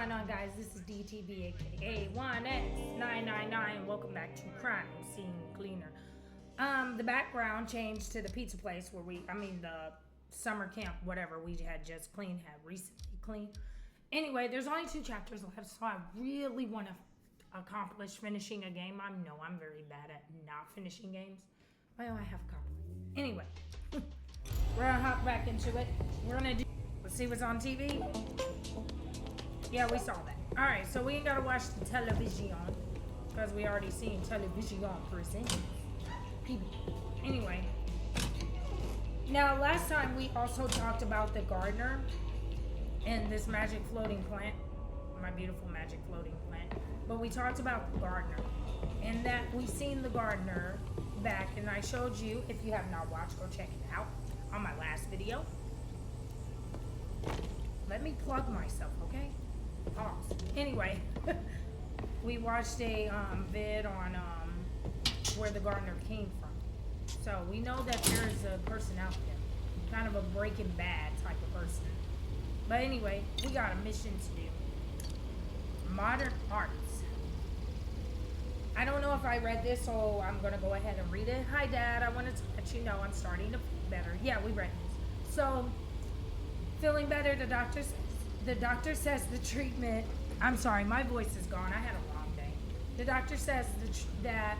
going on, guys? This is D.T.B, aka 1X999. Welcome back to Crime Scene Cleaner. The background changed to the pizza place where the summer camp, whatever we had just cleaned, had recently cleaned. Anyway, there's only 2 chapters left, so I really want to accomplish finishing a game. I'm very bad at not finishing games. Well, I have a couple. Anyway, we're gonna hop back into it. Let's see what's on TV. Yeah, we saw that. All right, so we ain't gotta watch the television because we already seen television presents. Anyway, now last time we also talked about the gardener and this magic floating plant, my beautiful magic floating plant. But we talked about the gardener and that we seen the gardener back, and I showed you. If you have not watched, go check it out on my last video. Let me plug myself, okay? Pause. Anyway, we watched a vid on where the gardener came from. So we know that there is a person out there, kind of a Breaking Bad type of person. But anyway, we got a mission to do. Modern arts. I don't know if I read this, so I'm gonna go ahead and read it. Hi, Dad. I wanted to let you know I'm starting to feel better. Yeah, we read this. So, feeling better. The doctor says the treatment. I'm sorry, my voice is gone. I had a long day. The doctor says that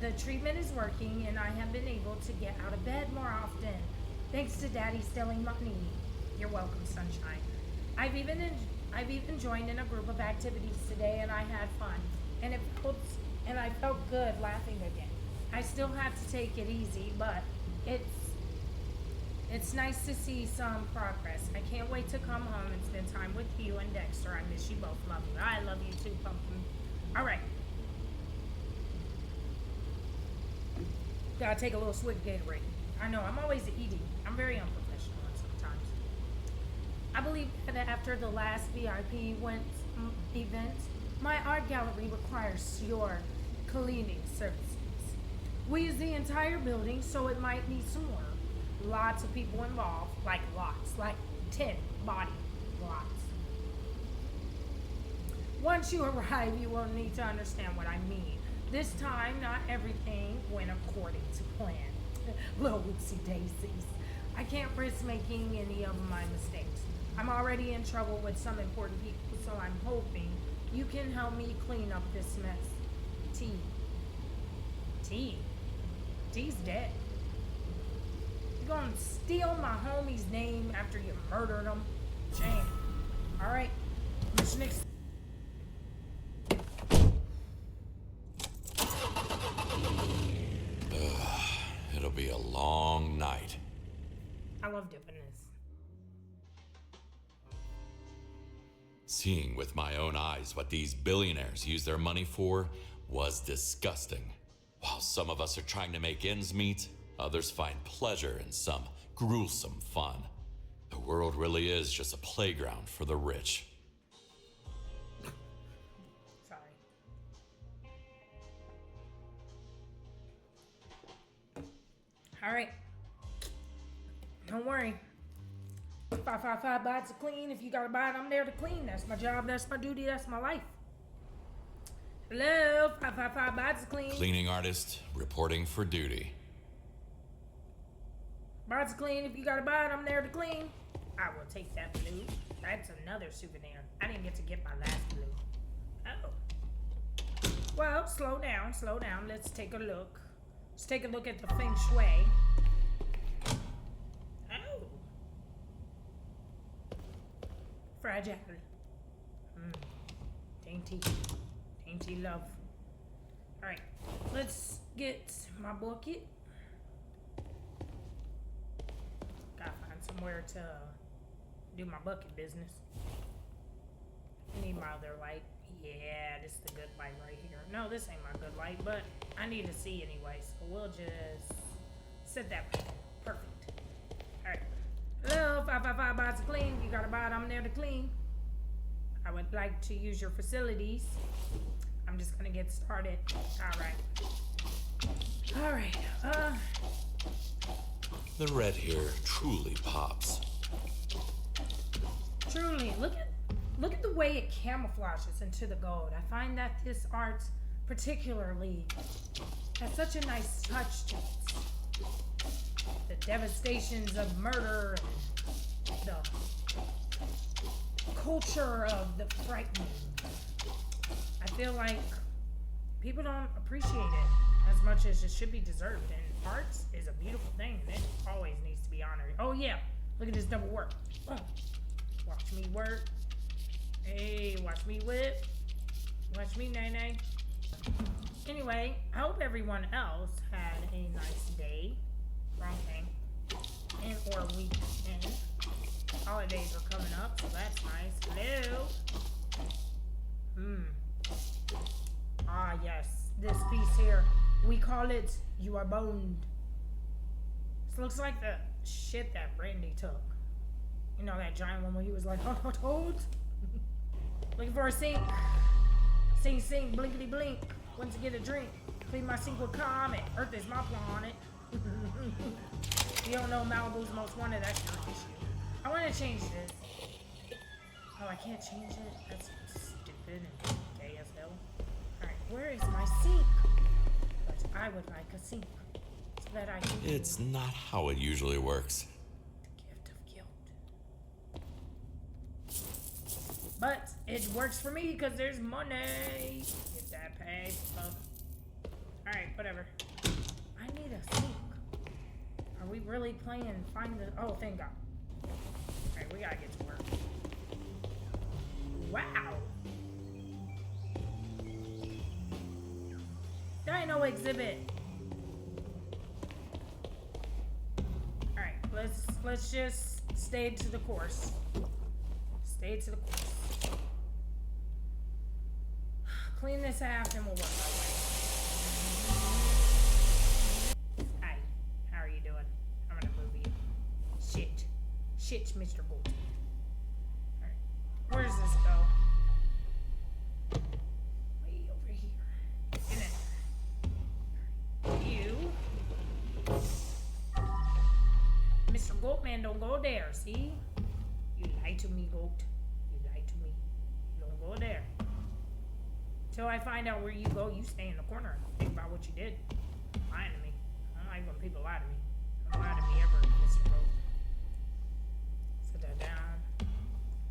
the treatment is working, and I have been able to get out of bed more often, thanks to Daddy stealing money. You're welcome, sunshine. I've even joined in a group of activities today, and I had fun, and I felt good laughing again. I still have to take it easy, but it's nice to see some progress. I can't wait to come home and spend time with you and Dexter. I miss you both. Love you. I love you too, Pumpkin. All right. Gotta take a little swig of Gatorade. I know, I'm always eating. I'm very unprofessional sometimes. I believe that after the last VIP event, my art gallery requires your cleaning services. We use the entire building, so it might need some work. Lots of people involved, like 10 body lots. Once you arrive, you will need to understand what I mean. This time, not everything went according to plan. Little whoopsie daisies. I can't risk making any of my mistakes. I'm already in trouble with some important people, so I'm hoping you can help me clean up this mess. T's dead. You gonna steal my homie's name after you murdered him? Shame. Alright. Mission next. It'll be a long night. I love doing this. Seeing with my own eyes what these billionaires use their money for was disgusting. While some of us are trying to make ends meet, others find pleasure in some gruesome fun. The world really is just a playground for the rich. Sorry. Alright. Don't worry. 555 bites to clean. If you gotta buy it, I'm there to clean. That's my job, that's my duty, that's my life. Hello, 555 bites to clean. Cleaning artist reporting for duty. Bites to clean. If you gotta buy it, I'm there to clean. I will take that blue. That's another souvenir. I didn't get to get my last blue. Oh. Well, slow down. Let's take a look. Let's take a look at the feng shui. Oh. Fragile. Dainty love. Alright. Let's get my bucket. Gotta find somewhere to do my bucket business. I need my other light. Yeah, this is the good light right here. No, this ain't my good light, but I need to see anyway, so we'll just set that way. Perfect. Alright. Hello, 555 bites to clean. If you gotta buy it, I'm there to clean. I would like to use your facilities. I'm just gonna get started. Alright. The red here truly pops. Truly, look at Look at the way it camouflages into the gold. I find that this art particularly has such a nice touch to it. The devastations of murder and the culture of the frightening. I feel like people don't appreciate it as much as it should be deserved. And art is a beautiful thing, and it always needs to be honored. Oh yeah, look at this double work. Oh, watch me work. Hey, watch me whip. Watch me nay-nay. Anyway, I hope everyone else had a nice day. Wrong thing. And or weekend. Holidays are coming up, so that's nice. Hello. Ah, yes. This piece here. We call it You Are Boned. This looks like the shit that Randy took. You know that giant one where he was like, oh, toad. Looking for a sink. Sing, sing, blinkety blink. Went to get a drink. Clean my sink with Comet. Earth is my planet. You don't know Malibu's most wanted, that's your issue. I want to change this. Oh, I can't change it? That's stupid and gay as hell. Alright, where is my sink? But I would like a sink. So that I can... It's not how it usually works. Gift of guilt. But it works for me because there's money. Get that pay stuff. Alright, whatever. I need a sink. Are we really playing find the... Oh, thank God. Alright, we gotta get to work. Wow. Dino exhibit. Alright, let's just stay to the course. Stay to the course. Clean this half and we'll work our way. Hi, how are you doing? I'm gonna move you. Shit. Shit, Mr. Bolt. Alright. Where does this go? Way over here. Get in there. You. Mr. Goatman, don't go there, see? You lie to me, Goat. You lie to me. You don't go there. Till I find out where you go, you stay in the corner. Think about what you did. Lying to me. I don't like when people lie to me. Don't lie to me ever, Mr. Goat. Set that down. Give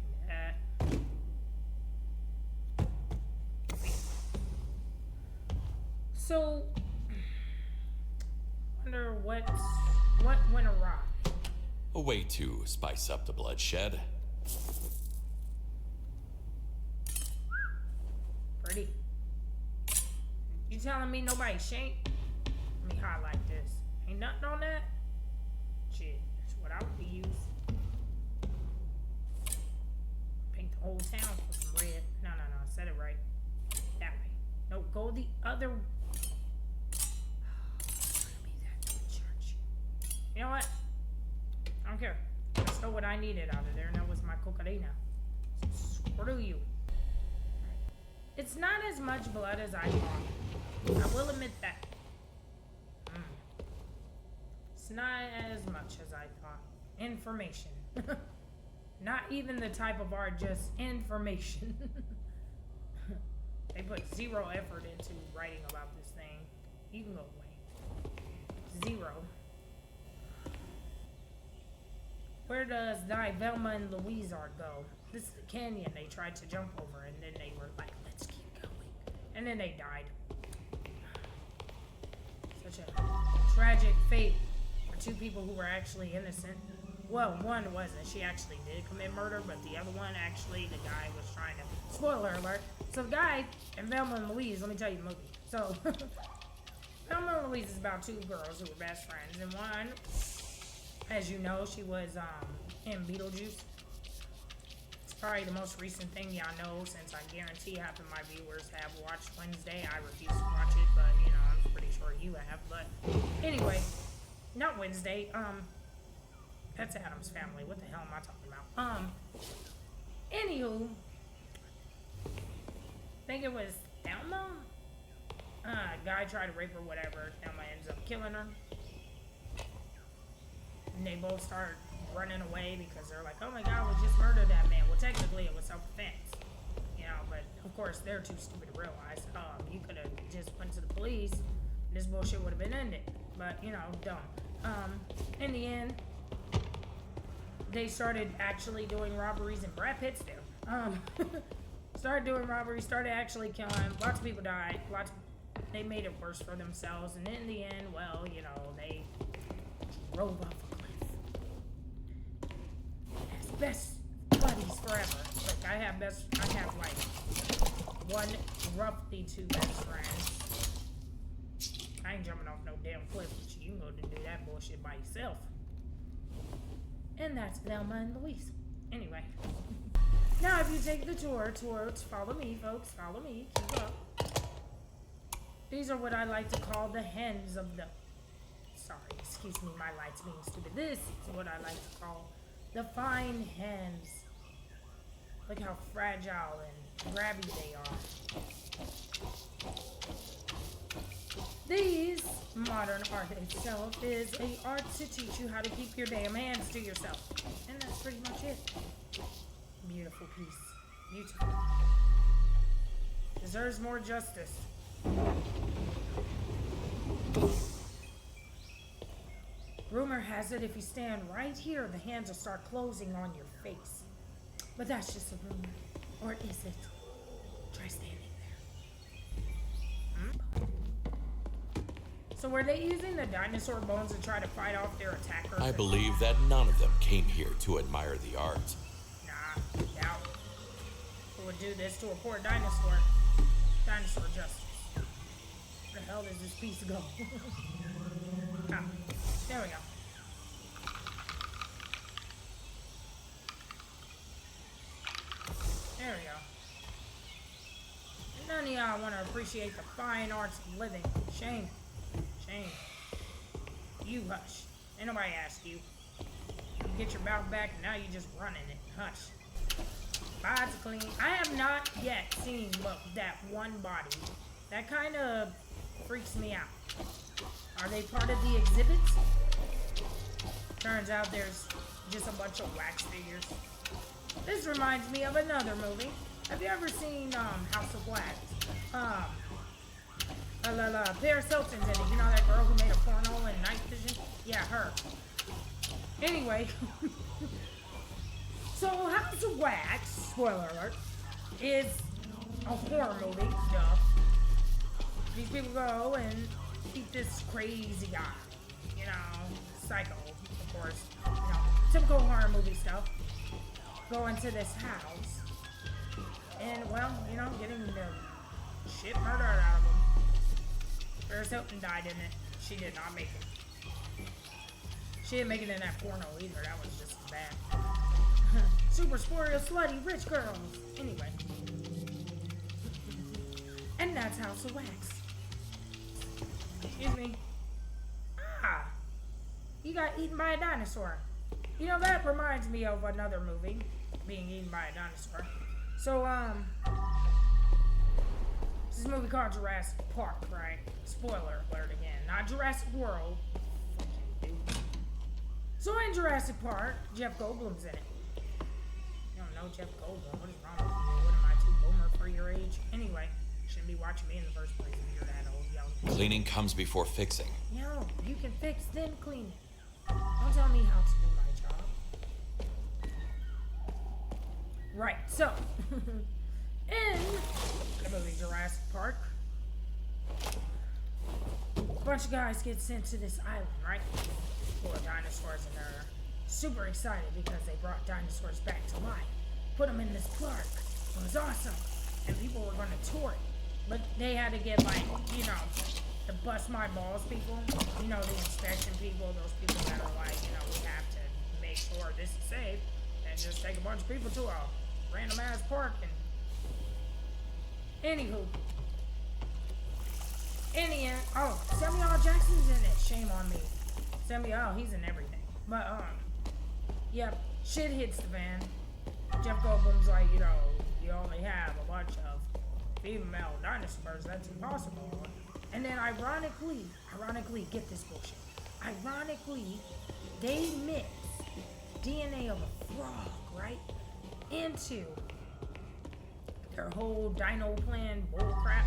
me that. So, wonder what went awry. A way to spice up the bloodshed. Pretty. You telling me nobody shanked? Let me highlight this. Ain't nothing on that? Shit, that's what I would use. Paint the whole town for some red. No, I said it right. That way. No, go the other way. You know what? I don't care. That's not what I needed out of there, and that was my cocaina. Screw you. It's not as much blood as I thought. I will admit that. It's not as much as I thought. Information. Not even the type of art, just information. They put zero effort into writing about this thing. You can go away. Zero. Where does thy Velma and Louise art go? This is the canyon they tried to jump over, and then they were like, let's keep going. And then they died. Such a tragic fate for two people who were actually innocent. Well, one wasn't. She actually did commit murder, but the other one, actually, the guy was trying to... Spoiler alert. So the guy and Velma and Louise, let me tell you the movie. So, Velma and Louise is about two girls who were best friends, and one... As you know, she was in Beetlejuice. It's probably the most recent thing y'all know, since I guarantee half of my viewers have watched Wednesday. I refuse to watch it, but you know, I'm pretty sure you have. But anyway, not Wednesday. That's Adam's Family. What the hell am I talking about? Anywho, I think it was Thelma. Guy tried to rape her, whatever. Thelma ends up killing her. And they both start running away because they're like, oh my god, we just murdered that man. Well, technically it was self-defense, you know, but of course they're too stupid to realize. You could have just went to the police and this bullshit would have been ended. But, you know, dumb. In the end, they started actually doing robberies, and Brad Pitt's there. Started doing robberies, started actually killing. Lots of people died. They made it worse for themselves, and in the end, well, you know, they drove off a cliff. As best buddies forever. Like I have like roughly two best friends. I ain't jumping off no damn cliff with you. You can go to do that bullshit by yourself. And that's Velma and Louise. Anyway. Now if you take the tour towards, follow me folks, follow me, keep up. These are what I like to call the hens of the, sorry, excuse me, my light's being stupid. This is what I like to call the fine hens. Look how fragile and grabby they are. These modern art itself is a art to teach you how to keep your damn hands to yourself. And that's pretty much it. Beautiful piece. Beautiful. Deserves more justice. Rumor has it if you stand right here, the hands will start closing on your face. But that's just a rumor. Or is it? Try standing there. So were they using the dinosaur bones to try to fight off their attackers? I believe that none of them came here to admire the art. Nah, doubt. Who would do this to a poor dinosaur? Dinosaur justice. Where the hell does this piece go? Ah, there we go. There we go. None of y'all want to appreciate the fine arts of living. Shame. Shame. You hush. Ain't nobody asked you. You get your mouth back and now you just running it. Hush. Body's clean. I have not yet seen that one body. That kind of freaks me out. Are they part of the exhibits? Turns out there's just a bunch of wax figures. This reminds me of another movie. Have you ever seen House of Wax? Paris Hilton's in it. You know that girl who made a porno in Night Vision? Yeah, her. Anyway. So House of Wax, spoiler alert, is a horror movie. Duh. These people go and keep this crazy guy. You know, psycho, of course. You know, typical horror movie stuff. Go into this house. And, well, you know, getting the shit murdered out of him. Paris Hilton died in it. She did not make it. She didn't make it in that porno either. That was just as bad. Super spoiled, slutty, rich girls. Anyway. And that's House of Wax. Excuse me. Ah. You got eaten by a dinosaur. You know, that reminds me of another movie. Being eaten by a dinosaur. So, this is a movie called Jurassic Park, right? Spoiler alert again. Not Jurassic World. So in Jurassic Park, Jeff Goldblum's in it. You don't know Jeff Goldblum. What is wrong with you? What am I, too boomer for your age? Anyway, shouldn't be watching me in the first place if you're that old, young. Cleaning comes before fixing. No, you can fix, then clean it. Don't tell me how to do my job. Right, so, in the movie Jurassic Park, a bunch of guys get sent to this island, right? Full of dinosaurs, and they're super excited because they brought dinosaurs back to life. Put them in this park. It was awesome. And people were going to tour it. But they had to get, like, you know, the bust my balls people. You know, the inspection people. Those people that are like, you know, we have to make sure this is safe. And just take a bunch of people to a random ass park. And anywho. Oh, Samuel L. Jackson's in it. Shame on me. Samuel, he's in everything. But, yep, shit hits the fan. Jeff Goldblum's like, you know, you only have a bunch of female dinosaurs. That's impossible. And then ironically, get this bullshit. Ironically, they mix DNA of a frog, right? Into their whole dino plan bull crap.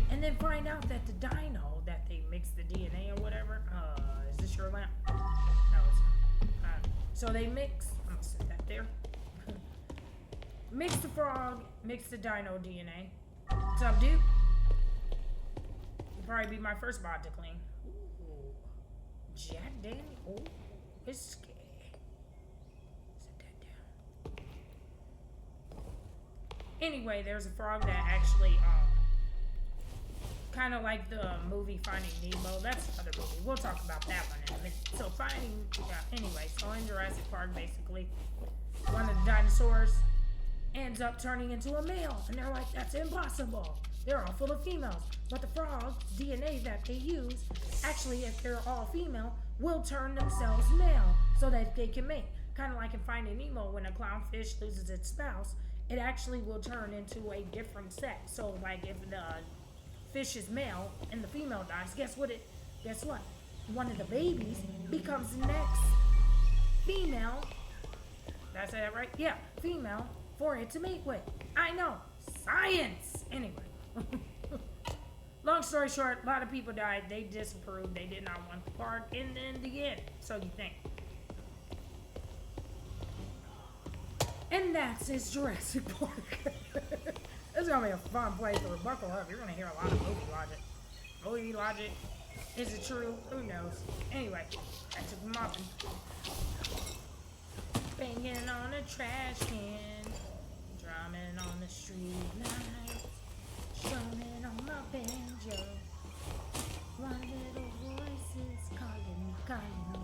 And then find out that the dino that they mixed the DNA or whatever, is this your lamp? No, it's not. So they mix, I'm gonna set that there. Mix the frog, mix the dino DNA. What's up, dude? You'll probably be my first bot to clean. Ooh. Jack Daniel. Oh, whiskey. Set that down. Anyway, there's a frog that actually, kind of like the movie Finding Nemo. That's another movie. We'll talk about that one in a minute. So anyway, so in Jurassic Park, basically, one of the dinosaurs ends up turning into a male. And they're like, that's impossible. They're all full of females. But the frog DNA that they use, actually, if they're all female, will turn themselves male so that they can mate. Kind of like in Finding Nemo, when a clownfish loses its spouse, it actually will turn into a different sex. So, like, if the fish is male and the female dies, guess what? One of the babies becomes the next female. Did I say that right? Yeah, female for it to mate with. I know. Science! Anyway. Long story short, a lot of people died. They disapproved. They did not want the park. And in the end, so you think. And that's his Jurassic Park. It's gonna be a fun place to buckle up. You're gonna hear a lot of movie logic. Movie logic. Is it true? Who knows? Anyway, I took mopping. Banging on a trash can. Drumming on the street lights. Strumming on my banjo. One little voice is calling me, calling me.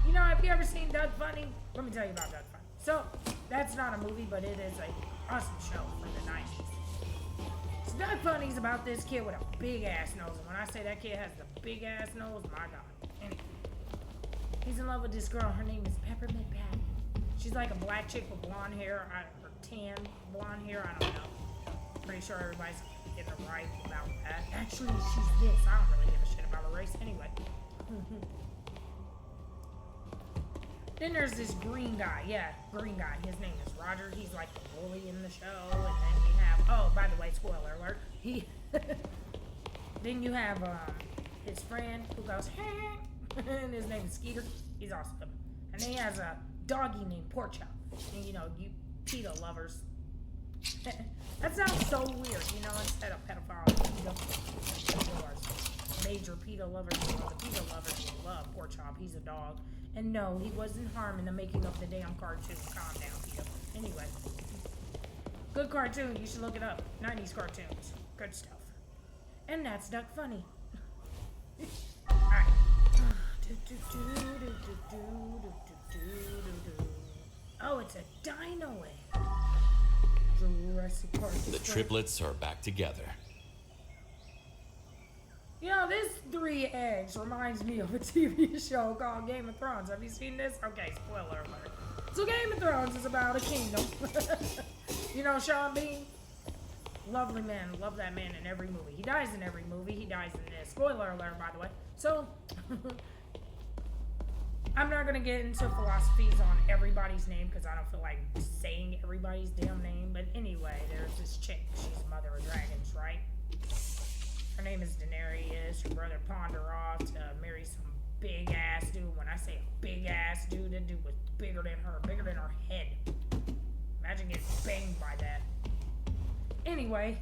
You know, have you ever seen Doug Funny? Let me tell you about Doug Funny. So, that's not a movie, but it is an awesome show from the 90s. So Doug Funny's about this kid with a big ass nose. And when I say that kid has the big ass nose, my God. Anyway, he's in love with this girl. Her name is Peppermint Patty. She's like a black chick with blonde hair, or tan blonde hair, I don't know. Pretty sure everybody's getting it right about that. Actually, she's this. I don't really give a shit about her race anyway. Then there's this green guy. Yeah, green guy. His name is Roger. He's like the bully in the show. And then we have, oh, by the way, spoiler alert. Then you have his friend who goes, and his name is Skeeter. He's awesome. And then he has a doggy named Porkchop. And you know, you PETA lovers. That sounds so weird, you know, instead of pedophile, major PETA lovers, you know, the PETA lovers love Porkchop. He's a dog. And no, he wasn't harming the making of the damn cartoon. Calm down, PETA. Anyway, good cartoon. You should look it up. 90s cartoons. Good stuff. And that's Duck Funny. Alright. Oh, it's a dino egg. Jurassic Park. The triplets are back together. You know, this 3 eggs reminds me of a TV show called Game of Thrones. Have you seen this? Okay, spoiler alert. So Game of Thrones is about a kingdom. You know Sean Bean? Lovely man. Love that man in every movie. He dies in every movie. He dies in this. Spoiler alert, by the way. So, I'm not going to get into philosophies on everybody's name because I don't feel like saying everybody's damn name. But anyway, there's this chick. She's mother of dragons, right? Her name is Daenerys. Her brother pawned her off to marry some big ass dude. When I say a big ass dude, that dude was bigger than her head. Imagine getting banged by that. Anyway.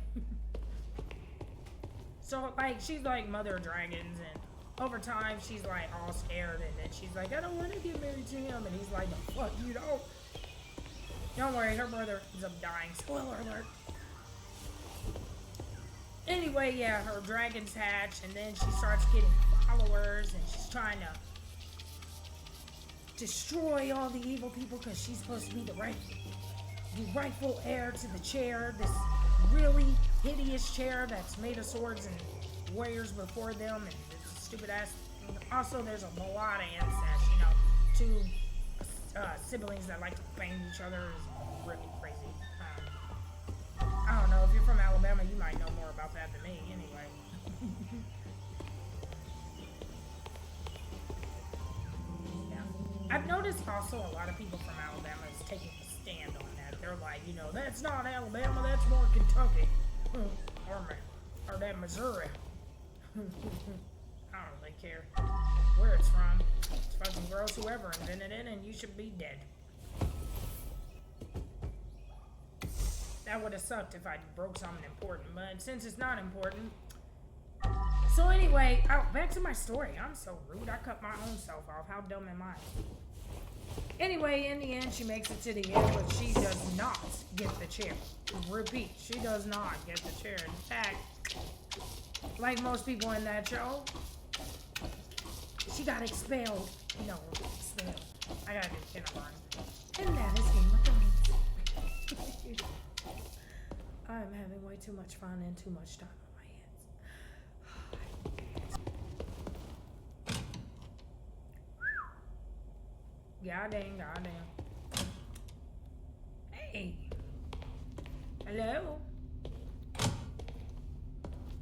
So, like, she's like mother of dragons, and over time, she's like all scared, and then she's like, I don't want to get married to him, and he's like, the fuck you don't. Don't worry, her brother ends up dying. Spoiler alert. Anyway, yeah, her dragons hatch, and then she starts getting followers, and she's trying to destroy all the evil people because she's supposed to be the rightful heir to the chair, this really hideous chair that's made of swords and warriors before them, and this stupid ass. Also, there's a lot of incest, you know, 2 siblings that like to bang each other is really crazy. I don't know, if you're from Alabama, you might know more about that than me, anyway. Yeah. I've noticed also a lot of people from Alabama is taking a stand on that. They're like, you know, that's not Alabama, that's more Kentucky. Or that Missouri. I don't really care where it's from. It's fucking gross, whoever invented it, and you should be dead. That would have sucked if I broke something important, but since it's not important. So anyway, back to my story. I'm so rude. I cut my own self off. How dumb am I? Anyway, in the end, she makes it to the end, but she does not get the chair. Repeat, she does not get the chair. In fact, like most people in that show, she got expelled. No, expelled. I gotta do kindergarten. And that is Game of Thrones. I'm having way too much fun and too much time on my hands. Goddamn. Hey. Hello?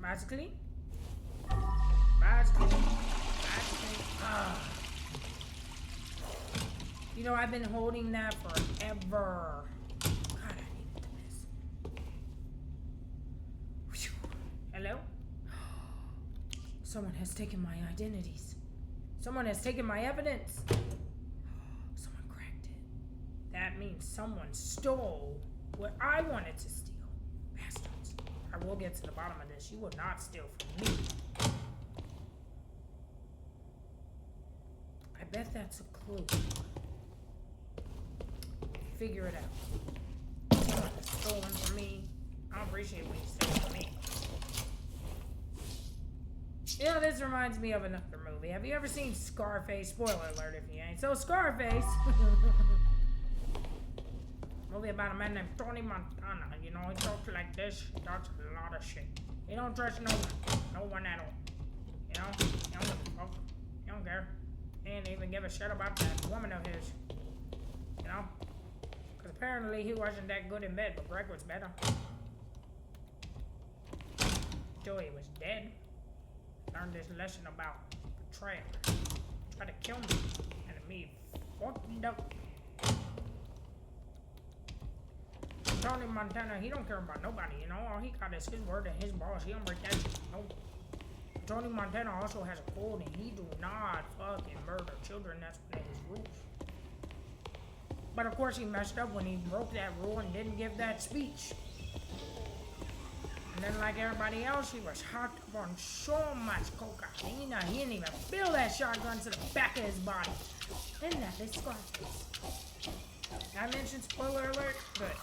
Basically? You know, I've been holding that forever. God, I needed this. Hello? Someone has taken my identities. Someone has taken my evidence. Someone cracked it. That means someone stole what I wanted to steal. Bastards. I will get to the bottom of this. You will not steal from me. I bet that's a clue. Figure it out. Someone has stolen from me. I don't appreciate what you steal from me. You know, this reminds me of another movie. Have you ever seen Scarface? Spoiler alert if you ain't. So Scarface, movie about a man named Tony Montana. You know, he talks like this. He talks a lot of shit. He don't trust no one at all. You know, he don't give a fuck. He don't care. He didn't even give a shit about that woman of his. You know, because apparently he wasn't that good in bed, but Greg was better. Joey was dead. Learned this lesson about betrayal. Tried to kill me, and me fucked up. Tony Montana, he don't care about nobody, you know. All he got is his word and his boss. He don't break that shit. Nope. Tony Montana also has a code, and he do not fucking murder children. That's one of his rules. But of course, he messed up when he broke that rule and didn't give that speech. And then, like everybody else, he was hooked up on so much cocaine, he didn't even feel that shotgun to the back of his body. And that is Scarface. I mentioned spoiler alert, but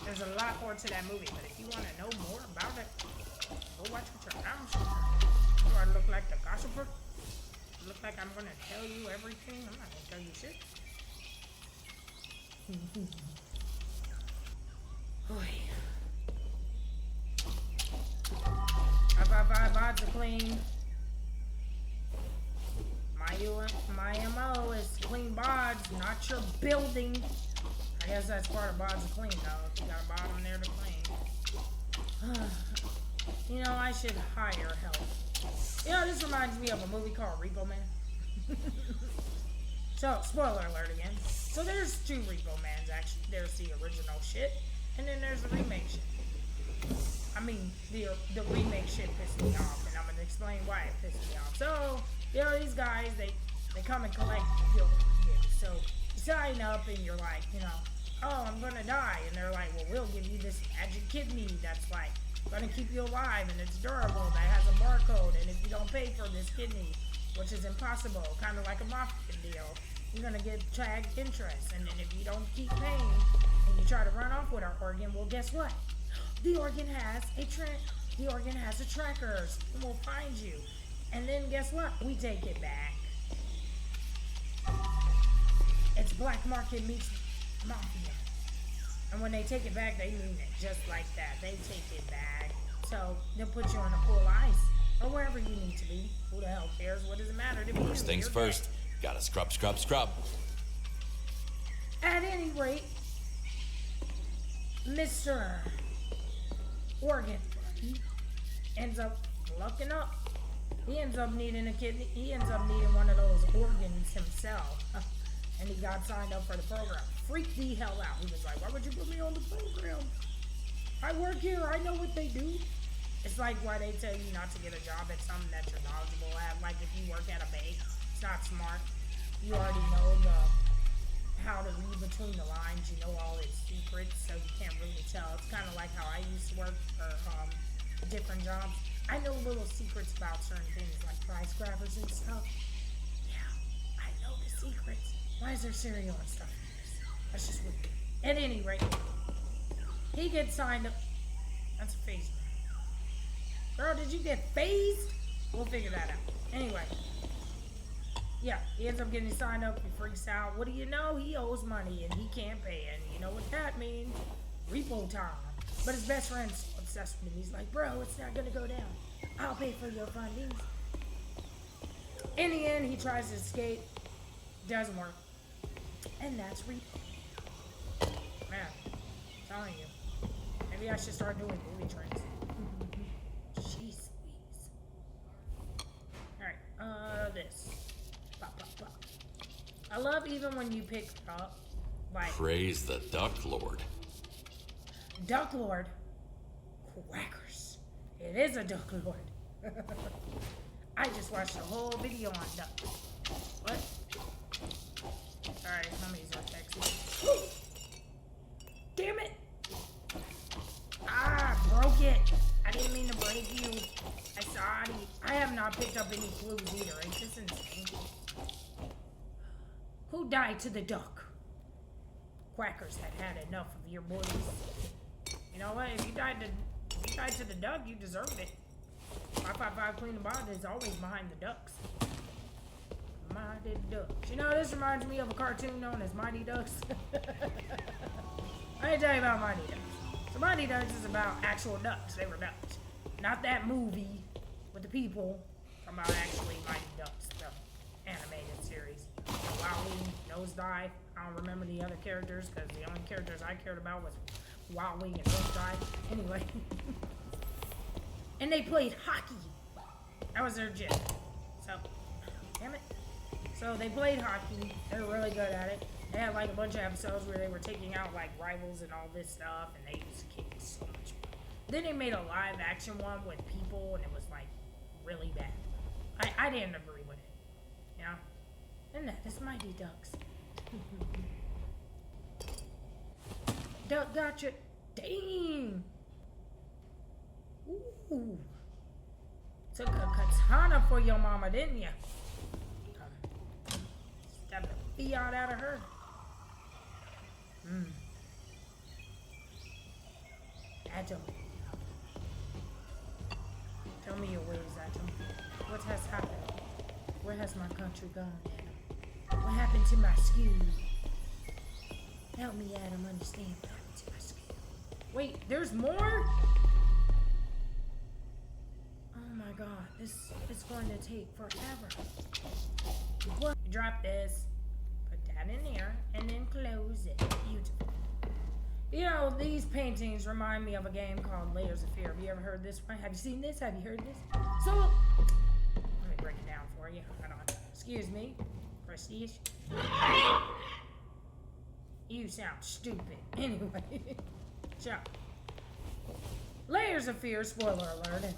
there's a lot more to that movie. But if you want to know more about it, go watch it your own. Do I look like the gossiper? Look like I'm going to tell you everything? I'm not going to tell you shit. Odds are clean. My MO is clean bods, not your building. I guess that's part of bods are clean though. If you got a bottom there to clean. You know, I should hire help. You know, this reminds me of a movie called Repo Man. So, spoiler alert again. So there's two Repo Mans actually. There's the original shit, and then there's the remake shit. I mean, the remake shit pissed me off, and I'm gonna explain why it pissed me off. So, you know, these guys, they come and collect your gifts. So, you sign up and you're like, you know, oh, I'm gonna die. And they're like, well, we'll give you this magic kidney that's like gonna keep you alive, and it's durable, that has a barcode, and if you don't pay for this kidney, which is impossible, kind of like a mafia deal, you're gonna get tagged interest. And then if you don't keep paying and you try to run off with our organ, well, guess what? The organ has a tracker, and we'll find you. And then guess what? We take it back. It's black market meets mafia. And when they take it back, they mean it just like that. They take it back. So they'll put you on a pool of ice or wherever you need to be. Who the hell cares? What does it matter to me? First things first. Gotta scrub. At any rate, Mr. Organ, he ends up lucking up. He ends up needing a kidney. He ends up needing one of those organs himself. and he got signed up for the program. Freaked the hell out. He was like, why would you put me on the program? I work here. I know what they do. It's like why they tell you not to get a job at something that you're knowledgeable at. Like if you work at a bank, it's not smart. You already know how to read between the lines. You know all its secrets, so you can't really tell. It's kind of like how I used to work for different jobs. I know little secrets about certain things, like price grabbers and stuff. Yeah, I know the secrets. Why is there cereal and stuff in this? That's just weird. At any rate, he gets signed up. That's a phase. Girl, did you get phased? We'll figure that out. Anyway. Yeah, he ends up getting signed up. He freaks out. What do you know? He owes money and he can't pay. And you know what that means? Repo time. But his best friend's obsessed with him. He's like, bro, it's not going to go down. I'll pay for your fundings. In the end, he tries to escape. Doesn't work. And that's repo. Man, I'm telling you. Maybe I should start doing movie trends. Jeez Louise. Alright, this. I love even when you pick up, like... Praise the Duck Lord. Duck Lord? Quackers. It is a Duck Lord. I just watched a whole video on ducks. What? Sorry, mummies are texting. Damn it! Ah, broke it. I didn't mean to break you. I sorry. I have not picked up any clues either. Ain't this insane? Who died to the duck? Quackers had enough of your boys. You know what? If you died to the duck, you deserved it. 555 Clean the Bond is always behind the ducks. Mighty Ducks. You know, this reminds me of a cartoon known as Mighty Ducks. Let me tell you about Mighty Ducks. So Mighty Ducks is about actual ducks. They were ducks. Not that movie with the people. I'm about actually Mighty Ducks, the animated series. Wowie, Nosedive. I don't remember the other characters because the only characters I cared about was Wowie and Nosedive. Anyway. And they played hockey. That was their gym. So, damn it. So they played hockey. They were really good at it. They had like a bunch of episodes where they were taking out like rivals and all this stuff, and they used to kick so much. Then they made a live action one with people, and it was like really bad. I didn't agree with it. You know? And that is Mighty Ducks. Duck gotcha. Dang. Ooh. Took a katana for your mama, didn't you? Stabbed the fiat out of her. Atom. Tell me your ways, Atom. What has happened? Where has my country gone, Adam? What happened to my school? Help me, Adam, understand what happened to my school. Wait, there's more? Oh my god, this is going to take forever. What? Drop this, put that in there, and then close it. Beautiful. You know, these paintings remind me of a game called Layers of Fear. Have you ever heard this one? Have you seen this? Have you heard this? So, let me break it down for you. Hold on. Excuse me. Prestige. You sound stupid. Anyway. So, Layers of Fear, spoiler alert, and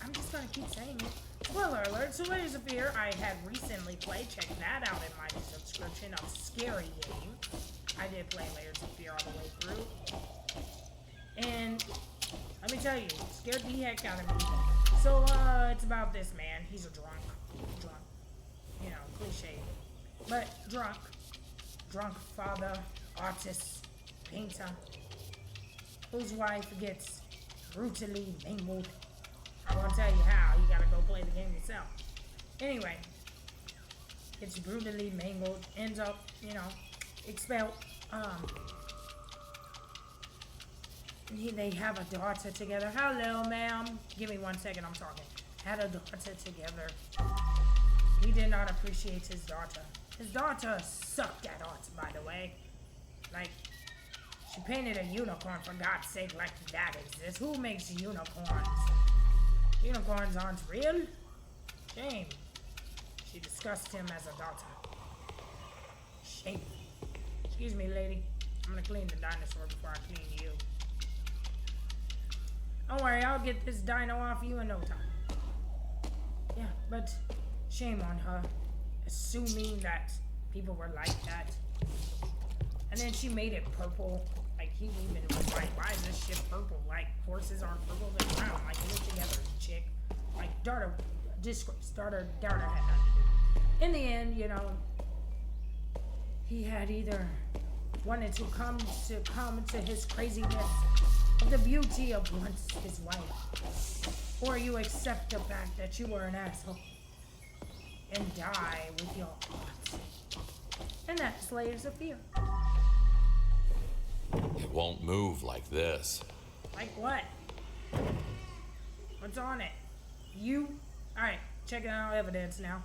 I'm just gonna keep saying it. Spoiler alert, so Layers of Fear I had recently played. Check that out in my subscription of Scary Game. I did play Layers of Fear all the way through. And let me tell you, it scared the heck out of me. So, it's about this man. He's a drunk. You know, cliche. But drunk. Drunk father, artist, painter, whose wife gets brutally mangled. I won't tell you how. You gotta go play the game yourself. Anyway, gets brutally mangled, ends up, you know, expelled. They have a daughter together. Hello, ma'am. Give me 1 second, I'm talking. Had a daughter together. He did not appreciate his daughter. His daughter sucked at art, by the way. Like, she painted a unicorn, for God's sake, like that exists. Who makes unicorns? Unicorns aren't real? Shame. She discussed him as a daughter. Shame. Excuse me, lady. I'm gonna clean the dinosaur before I clean you. Don't worry, I'll get this dino off you in no time. Yeah, but shame on her. Assuming that people were like that. And then she made it purple. Like, he even was like, why is this shit purple? Like, horses aren't purple, they're brown. Like, get it together, chick. Like, Darter, disgrace. Darter had nothing to do. In the end, you know, he had either wanted to come to his craziness of the beauty of once his wife, or you accept the fact that you were an asshole and die with your heart. And that's layers of fear. It won't move like this. Like what? What's on it? You? Alright, checking out evidence now.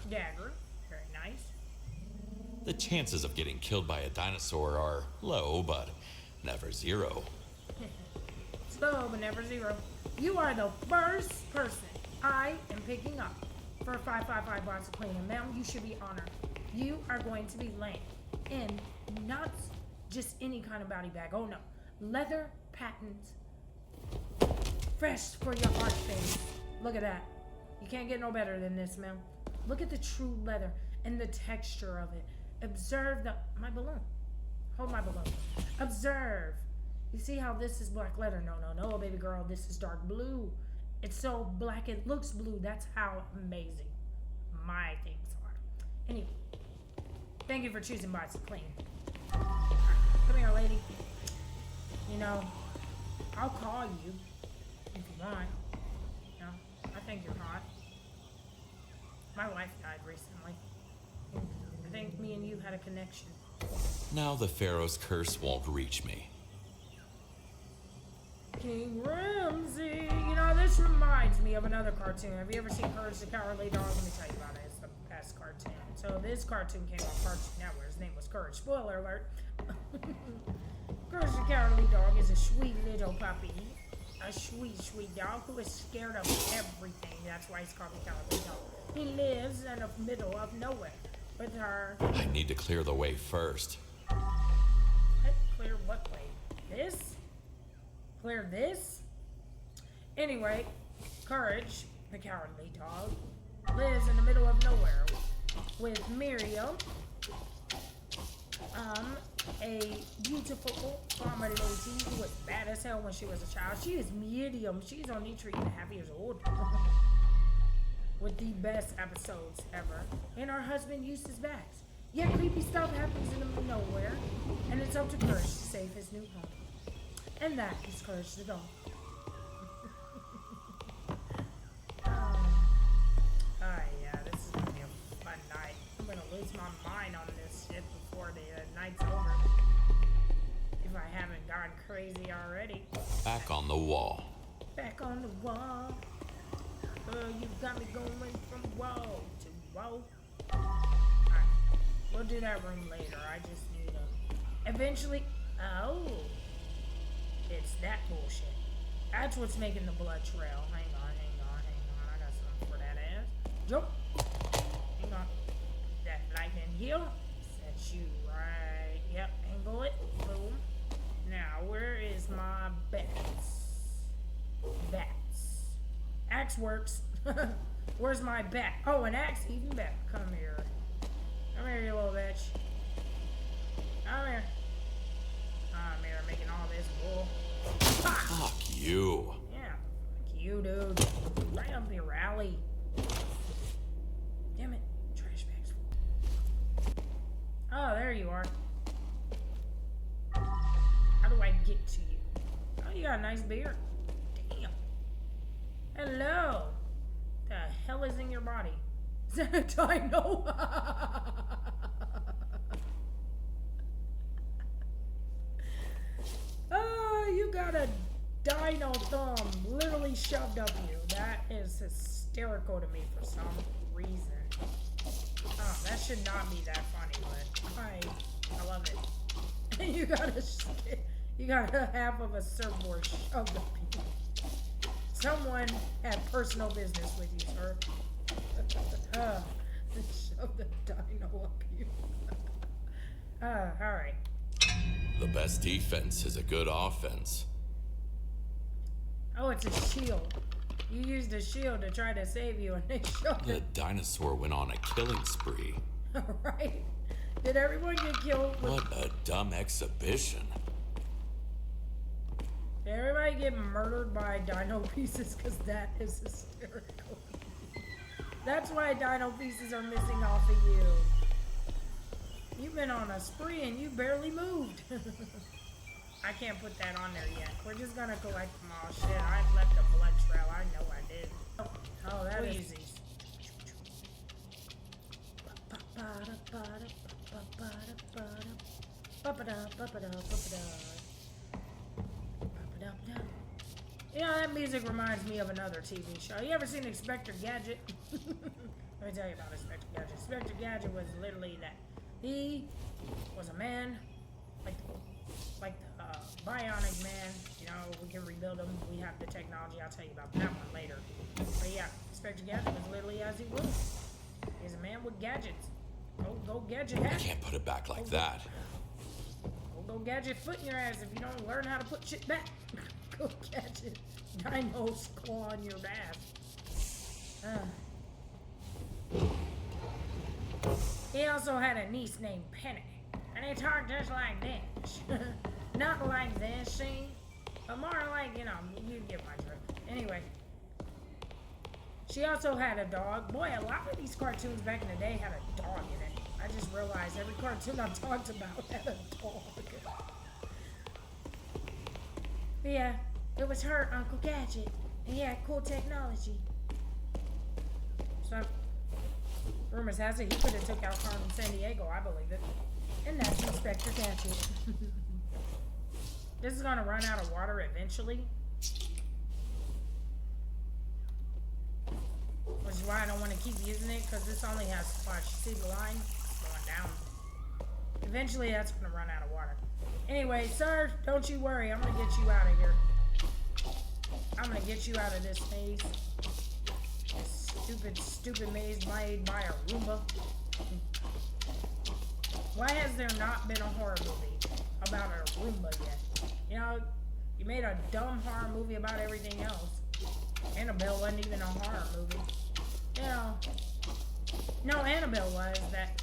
Dagger. Very nice. The chances of getting killed by a dinosaur are low, but never zero. Slow, but never zero. You are the first person I am picking up for 555 watts of cleaning. Ma'am, you should be honored. You are going to be laying in not just any kind of body bag. Oh no. Leather patent. Fresh for your heart space. Look at that. You can't get no better than this, ma'am. Look at the true leather and the texture of it. Observe my balloon. Hold my balloon. Observe. You see how this is black leather? No, baby girl. This is dark blue. It's so black it looks blue. That's how amazing my things are. Anyway, thank you for choosing Bots to Clean. Come here, lady. You know, I'll call you if you want. You know, I think you're hot. My wife died recently. I think me and you had a connection. Now the Pharaoh's curse won't reach me. King Ramsey. You know, this reminds me of another cartoon. Have you ever seen Courage the Cowardly Dog? Let me tell you about it. It's the best cartoon. So this cartoon came on Cartoon Network. His name was Courage. Spoiler alert. Courage the Cowardly Dog is a sweet little puppy. A sweet, sweet dog who is scared of everything. That's why he's called the Cowardly Dog. He lives in the middle of nowhere with her. I need to clear the way first. What? Clear what way? This? Clear this? Anyway, Courage, the Cowardly Dog, lives in the middle of nowhere with Miriam, a beautiful farmer lady who was bad as hell when she was a child. She is medium. She's only 3.5 years old. With the best episodes ever. And her husband uses bags. Yet creepy stuff happens in the middle of nowhere. And it's up to Courage to save his new home. And that is Courage the Dog. Yeah, this is gonna be a fun night. I'm gonna lose my mind on this shit before the night's over. If I haven't gone crazy already. Back on the wall. Back on the wall. You got me going from wall to wall. Alright, we'll do that room later. I just need eventually. Oh, it's that bullshit. That's what's making the blood trail. Hang on. I got something for that ass. Jump. Hang on. That light in here. Set you right. Yep. Angle it. Boom. Now, where is my bats? Bats. Axe works. Where's my bat? Oh, an axe even better. Come here. Come here, you little bitch. Come here. I'm here making all this bull. Fuck you. Yeah, fuck you, dude. Right up your alley. Damn it. Trash bags full. Oh, there you are. How do I get to you? Oh, you got a nice beard. Damn. Hello. The hell is in your body? Is that a dino? Oh, you got a dino thumb literally shoved up you. That is hysterical to me for some reason. Oh, that should not be that funny, but I love it. You got a half of a surfboard shoved up you. Someone had personal business with you, sir. Shove the dino up you. Alright. The best defense is a good offense. Oh, it's a shield. You used a shield to try to save you and they shoved The it. dinosaur went on a killing spree. Right? Did everyone get killed? What a dumb exhibition. Did everybody get murdered by dino pieces? Because that is hysterical. That's why dino pieces are missing off of you. You've been on a spree and you barely moved. I can't put that on there yet. We're just gonna collect them all. Shit, I left a blood trail. I know I did. Oh, that is easy. You know, that music reminds me of another TV show. You ever seen Inspector Gadget? Let me tell you about Inspector Gadget. Inspector Gadget was literally that. He was a man, like the bionic man. You know, we can rebuild him. We have the technology. I'll tell you about that one later. But yeah, Inspector Gadget was literally as he was. He's a man with gadgets. Go gadget I hat. can't put it back like that. Go gadget foot in your ass if you don't learn how to put shit back. Go gadget dino's claw on your ass. He also had a niece named Penny, and they talked just like this. Not like this, see? But more like, you know, you get my drift. Anyway, she also had a dog. Boy, a lot of these cartoons back in the day had a dog in it. I just realized every cartoon I talked about had a dog. But yeah, it was her Uncle Gadget, and he had cool technology. So, rumors has it he could have took out Carmen Sandiego, I believe it. And that's Inspector Gadget. This is gonna run out of water eventually. Which is why I don't want to keep using it, because this only has splash. See the line? It's going down. Eventually that's gonna run out of water. Anyway, sir, don't you worry. I'm gonna get you out of here. I'm gonna get you out of this maze. This stupid maze made by a Roomba. Why has there not been a horror movie about a Roomba yet? You know, you made a dumb horror movie about everything else. Annabelle wasn't even a horror movie. You know, no, Annabelle was that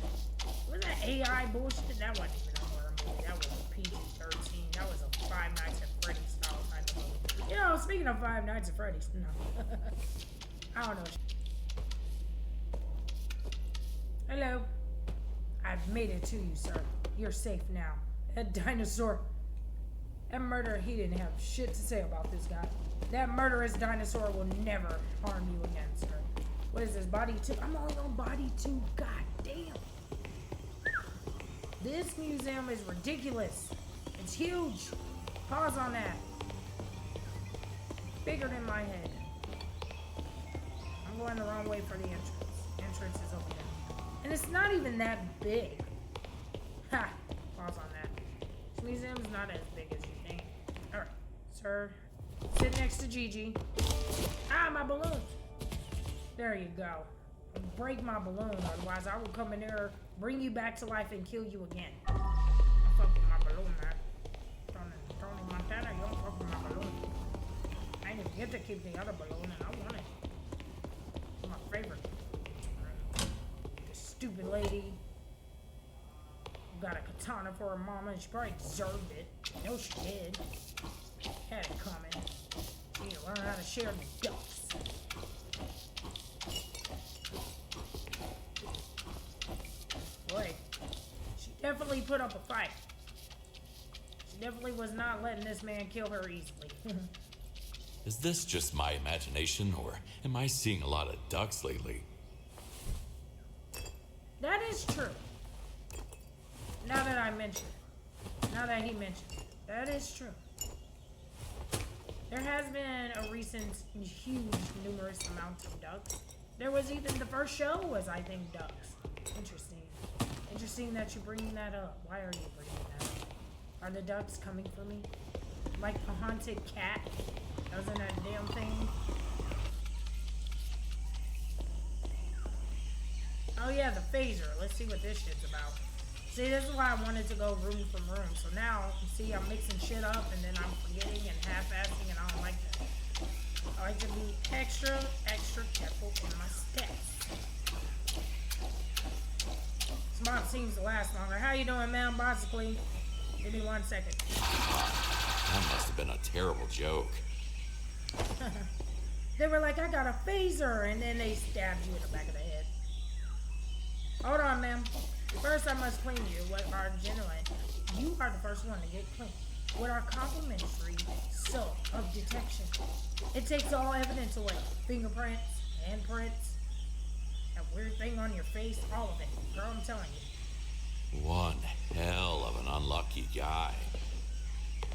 AI bullshit? That wasn't even a horror movie. That was a PG-13. That was a Five Nights at Freddy's style kind of movie. You know, speaking of Five Nights at Freddy's, no. I don't know. Hello. I've made it to you, sir. You're safe now. That dinosaur, that murderer, he didn't have shit to say about this guy. That murderous dinosaur will never harm you again, sir. What is this, body 2? I'm only on body 2. God damn. This museum is ridiculous. It's huge. Pause on that. Bigger than my head. I'm going the wrong way for the entrance. Entrance is over there. And it's not even that big. Ha! Pause on that. This museum's not as big as you think. Alright, sir. Sit next to Gigi. Ah, my balloons! There you go. Break my balloon, otherwise I will come in there, bring you back to life, and kill you again. Don't fuck with my balloon, man. Tony Montana, you don't fuck with my balloon. I didn't even get to keep the other balloon, and I want it. It's my favorite. This stupid lady who got a katana for her mama, and she probably deserved it. No, she did. Had it coming. You need to learn how to share the ducks. Boy, she definitely put up a fight. She definitely was not letting this man kill her easily. Is this just my imagination, or am I seeing a lot of ducks lately? That is true. Now that I mention it. Now that he mentioned it. That is true. There has been a recent huge, numerous amount of ducks. There was even, the first show was, I think, ducks. Interesting. Interesting that you're bringing that up. Why are you bringing that up? Are the ducks coming for me? Like the haunted cat? That was in that damn thing. Oh yeah, the phaser. Let's see what this shit's about. See, this is why I wanted to go room from room. So now, see, I'm mixing shit up and then I'm forgetting and half-assing, and I don't like that. I like to be extra careful in my steps. This mod seems to last longer. How you doing, man? Basically, give me 1 second. That must have been a terrible joke. They were like, I got a phaser, and then they stabbed you in the back of the head. Hold on, ma'am. First, I must clean you. What are genuine? You are the first one to get clean. With our complimentary soap of detection. It takes all evidence away. Fingerprints, handprints, that weird thing on your face, all of it. Girl, I'm telling you. One hell of an unlucky guy.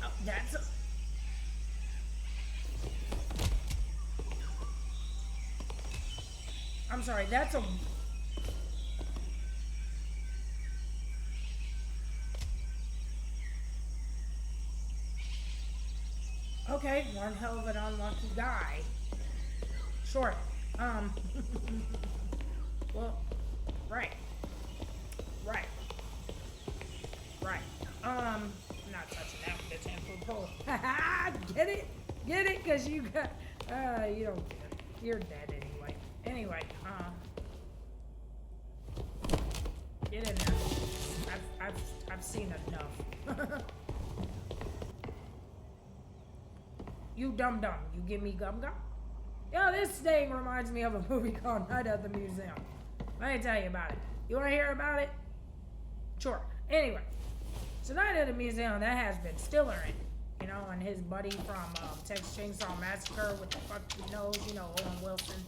Oh, that's a... I'm sorry, that's a... Okay, one hell of an unlucky guy. Sure. Well, right. Not touching that with the 10-foot pole. Get it? Get it? Cause you got, you don't get it. You're dead anyway. Get in there. I've seen enough. You dumb. You give me gum. Yo, this thing reminds me of a movie called Night at the Museum. Let me tell you about it. You want to hear about it? Sure. Anyway, so Night at the Museum, that has Ben Stiller in it. You know, and his buddy from Texas Chainsaw Massacre with the fucking nose, you know, Owen Wilson.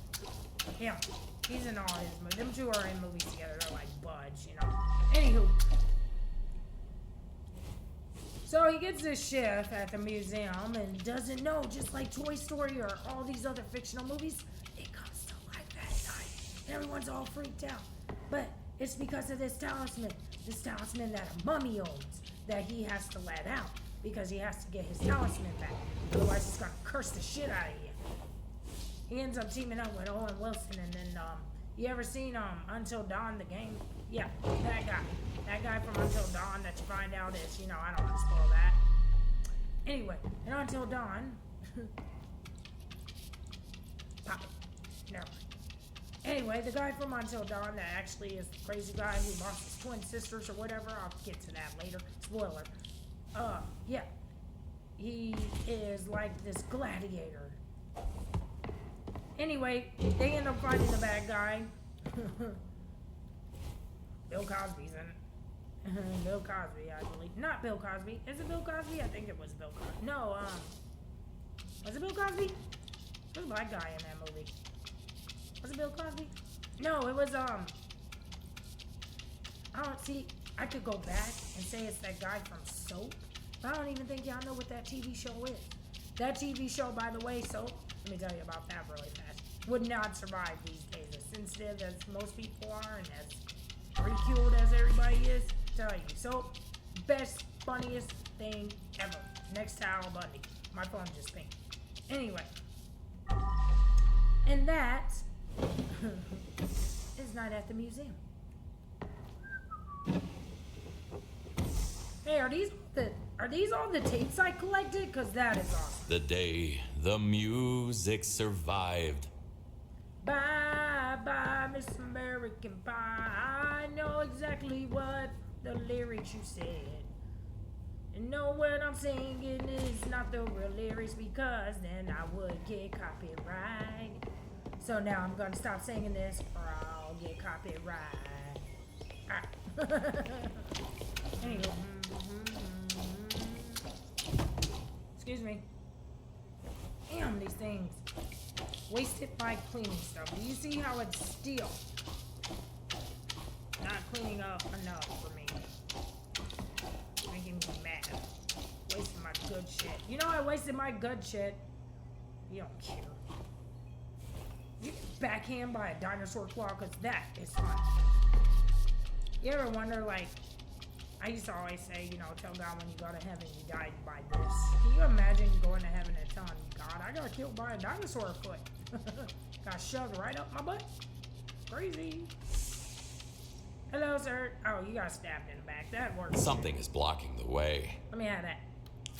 Him. He's in all his movies. Them two are in movies together. They're like buds, you know. Anywho. So he gets this shift at the museum and doesn't know, just like Toy Story or all these other fictional movies, it comes to life at night. And everyone's all freaked out. But it's because of this talisman that a mummy owns, that he has to let out because he has to get his talisman back. Otherwise, it's gonna curse the shit out of you. He ends up teaming up with Owen Wilson, and then, you ever seen, Until Dawn, the game? Yeah, that guy. That guy from Until Dawn that you find out is, you know, I don't want to spoil that. Anyway, in Until Dawn, pop it. Never mind. Anyway, the guy from Until Dawn that actually is the crazy guy who lost his twin sisters or whatever, I'll get to that later. Spoiler. Yeah. He is like this gladiator. Anyway, they end up finding the bad guy. Bill Cosby's in it. Bill Cosby, I believe. Not Bill Cosby. Is it Bill Cosby? I think it was Bill Cosby. No, was it Bill Cosby? There's a black guy in that movie. Was it Bill Cosby? No, it was, I don't see, I could go back and say it's that guy from Soap, but I don't even think y'all know what that TV show is. That TV show, by the way, Soap, let me tell you about that really fast, would not survive these days as sensitive as most people are and as ridiculed as everybody is. Tell you, Soap, best, funniest thing ever. Next to Al Bundy. My phone just pinged. Anyway. And that is Night at the Museum. Hey, are these all the tapes I collected? Cause that is awesome. The day the music survived. Bye bye, Miss American Pie. I know exactly what the lyrics you said. And know what I'm singing is not the real lyrics because then I would get copyright. So now I'm gonna stop singing this or I'll get copyright. Alright. Anyway. Excuse me. Damn, these things. Wasted my cleaning stuff. Do you see how it's steel? Not cleaning up enough for me. Making me mad. Wasting my good shit. You know I wasted my good shit. You don't care. You get backhand by a dinosaur claw, cause that is fun. You ever wonder, like, I used to always say, you know, tell God when you go to heaven you died by this. Can you imagine going to heaven and telling God, I got killed by a dinosaur foot? Got shoved right up my butt? Crazy. Hello, sir. Oh, you got stabbed in the back. That works. Something is blocking the way. Let me have that.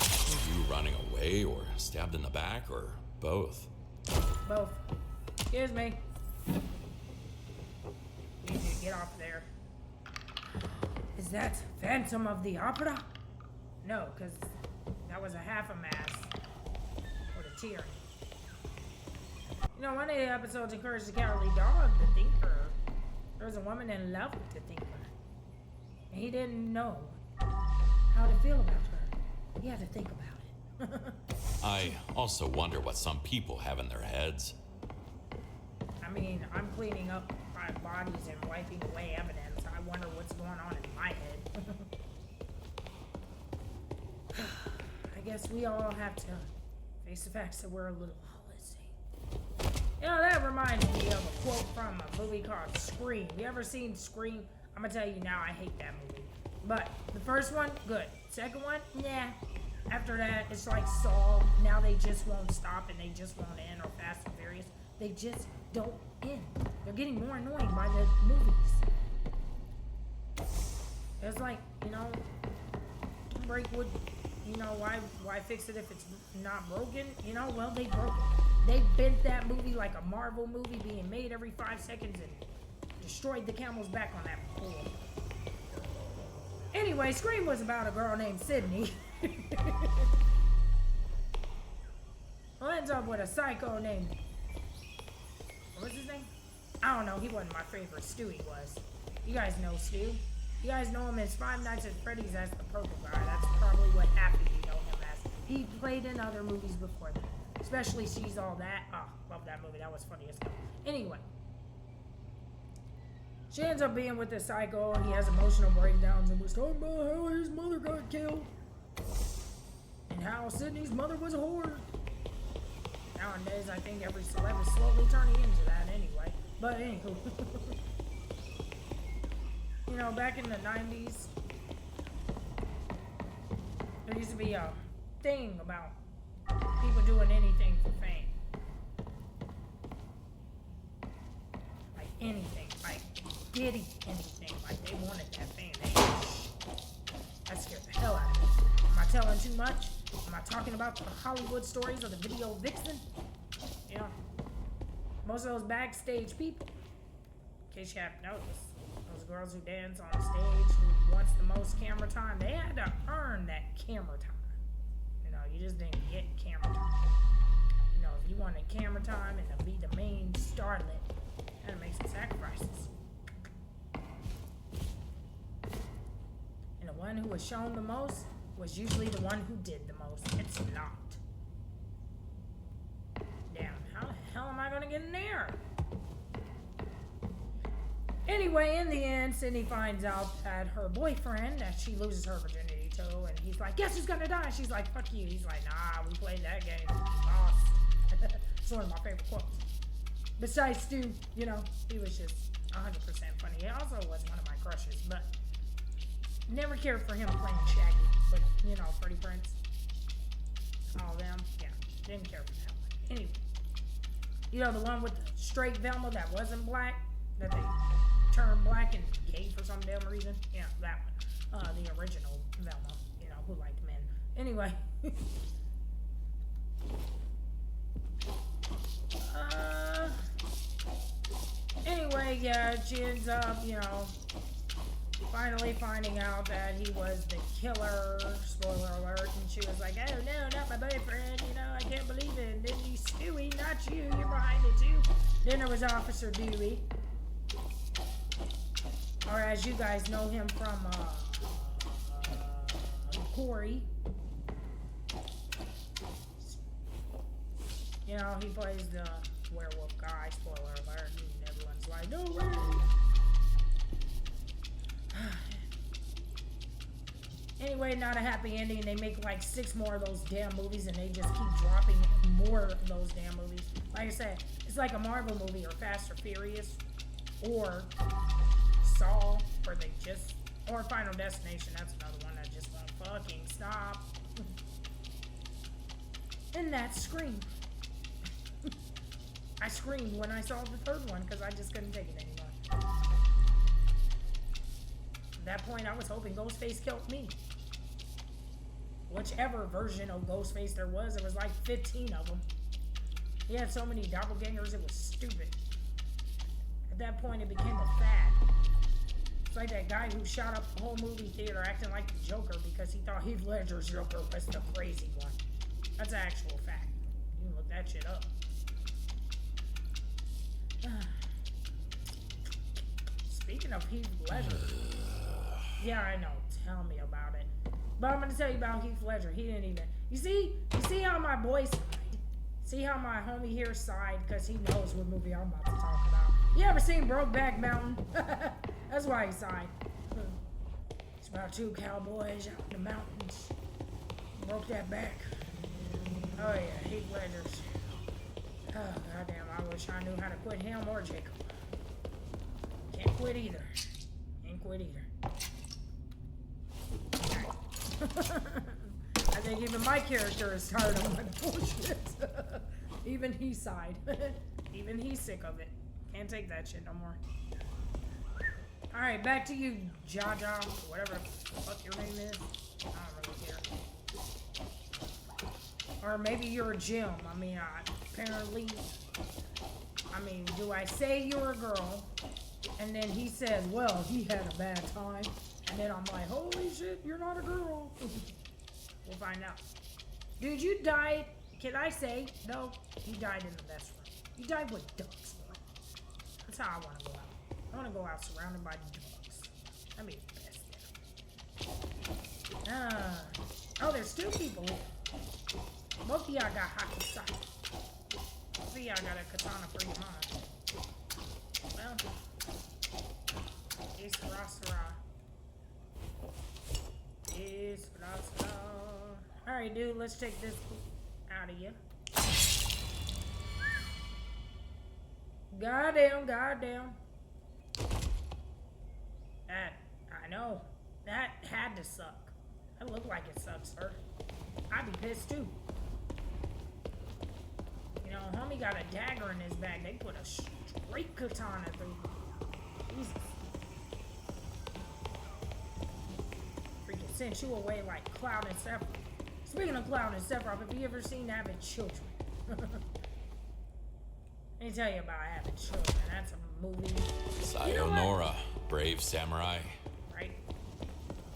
Are you running away or stabbed in the back or both? Both. Excuse me. Need you to get off there. Is that Phantom of the Opera? No, because that was a half a mask. Or the tear. You know, one of the episodes encouraged the cowardly dog to think her. There was a woman in love with the thinker. And he didn't know how to feel about her. He had to think about it. I also wonder what some people have in their heads. I mean, I'm cleaning up my bodies and wiping away evidence. I wonder what's going on in my head. I guess we all have to face the facts that we're a little holistic. You know, that reminds me of a quote from a movie called Scream. You ever seen Scream? I'm gonna tell you now, I hate that movie. But the first one, good. Second one, nah. After that, it's like Saw. Now they just won't stop and they just won't end, or Fast and Furious. They just don't end. They're getting more annoying by the movies. It's like, you know, break wood. You know, why fix it if it's not broken? You know, well, they broke it. They bent that movie like a Marvel movie being made every 5 seconds and destroyed the camel's back on that pole. Anyway, Scream was about a girl named Sydney. Who ends up with a psycho named... What's his name? I don't know. He wasn't my favorite. Stewie was. You guys know Stu. You guys know him as Five Nights at Freddy's as the purple guy. That's probably what half of you know him as. He played in other movies before that. Especially She's All That. Oh, love that movie. That was funny as hell. Anyway. She ends up being with this psycho, and he has emotional breakdowns and was talking about how his mother got killed. And how Sydney's mother was a whore. Nowadays, I think every celeb is slowly turning into that anyway. But anywho. You know, back in the 90s, there used to be a thing about people doing anything for fame. Like anything. Like Diddy anything. Like they wanted that fame. That scared the hell out of me. Am I telling too much? Am I talking about the Hollywood stories of the video vixen? You know, most of those backstage people, in case you haven't noticed, those girls who dance on stage, who wants the most camera time, they had to earn that camera time. You know, you just didn't get camera time. You know, if you wanted camera time and to be the main starlet, you had to make some sacrifices. And the one who was shown the most was usually the one who did the most. It's not. Damn, how the hell am I gonna get in there? Anyway, in the end, Sydney finds out that her boyfriend, that she loses her virginity to, and he's like, guess who's gonna die? She's like, fuck you. He's like, nah, we played that game. Lost. It's one of my favorite quotes. Besides Stu, you know, he was just 100% funny. He also was one of my crushes, but never cared for him playing Shaggy. But, you know, Freddie Prinze, all them, yeah, didn't care for that one. Anyway, you know, the one with the straight Velma that wasn't black, that they turned black and gay for some damn reason? Yeah, that one. The original Velma, you know, who liked men. Anyway. Anyway, yeah, she ends up, you know, finally finding out that he was the killer, spoiler alert, and she was like, oh no, not my boyfriend, you know, I can't believe it. And then he's Stewie, not you, you're behind it too. Then there was Officer Dewey, or as you guys know him from Corey. You know, he plays the werewolf guy, spoiler alert, and everyone's like, no way. Anyway, not a happy ending. They make like 6 more of those damn movies, and they just keep dropping more of those damn movies. Like I said, it's like a Marvel movie, or Fast or Furious, or Saw, or or Final Destination. That's another one that just won't fucking stop. And that's Scream. I screamed when I saw the third one because I just couldn't take it anymore. At that point, I was hoping Ghostface killed me. Whichever version of Ghostface there was like 15 of them. He had so many doppelgangers, it was stupid. At that point, it became a fad. It's like that guy who shot up the whole movie theater acting like the Joker because he thought Heath Ledger's Joker was the crazy one. That's an actual fact. You can look that shit up. Speaking of Heath Ledger. Yeah, I know. Tell me about it. But I'm gonna tell you about Heath Ledger. He didn't even. You see how my boy sighed? See how my homie here sighed because he knows what movie I'm about to talk about. You ever seen Brokeback Mountain? That's why he sighed. It's about two cowboys out in the mountains. Broke that back. Oh yeah, Heath Ledger's. Oh goddamn! I wish I knew how to quit him or Jacob. Can't quit either. Can't quit either. I think even my character is tired of my bullshit. Even he sighed. Even he's sick of it. Can't take that shit no more. Alright, back to you, Jaja, whatever the fuck your name is. I don't really care. Or maybe you're a Jim. I mean, apparently, do I say you're a girl? And then he says, well, he had a bad time. And then I'm like, holy shit, you're not a girl. We'll find out. Dude, you died. Can I say? No, you died in the best room. You died with ducks, bro. That's how I want to go out. I want to go out surrounded by ducks. That'd be the best. Oh, there's two people here. Both of y'all got hockey socks. Both of y'all got a katana for your mind. Well, it's Rastara. It's Rastara. Alright, dude, let's take this out of you. Goddamn. That, I know. That had to suck. That looked like it sucks, sir. I'd be pissed too. You know, homie got a dagger in his bag. They put a straight katana through. Jesus. Freaking sent you away like Cloud and Sephiroth. Speaking of Cloud and Sephiroth, have you ever seen Having Children? Let me tell you about Having Children. That's a movie. Sayonara, brave samurai. Right?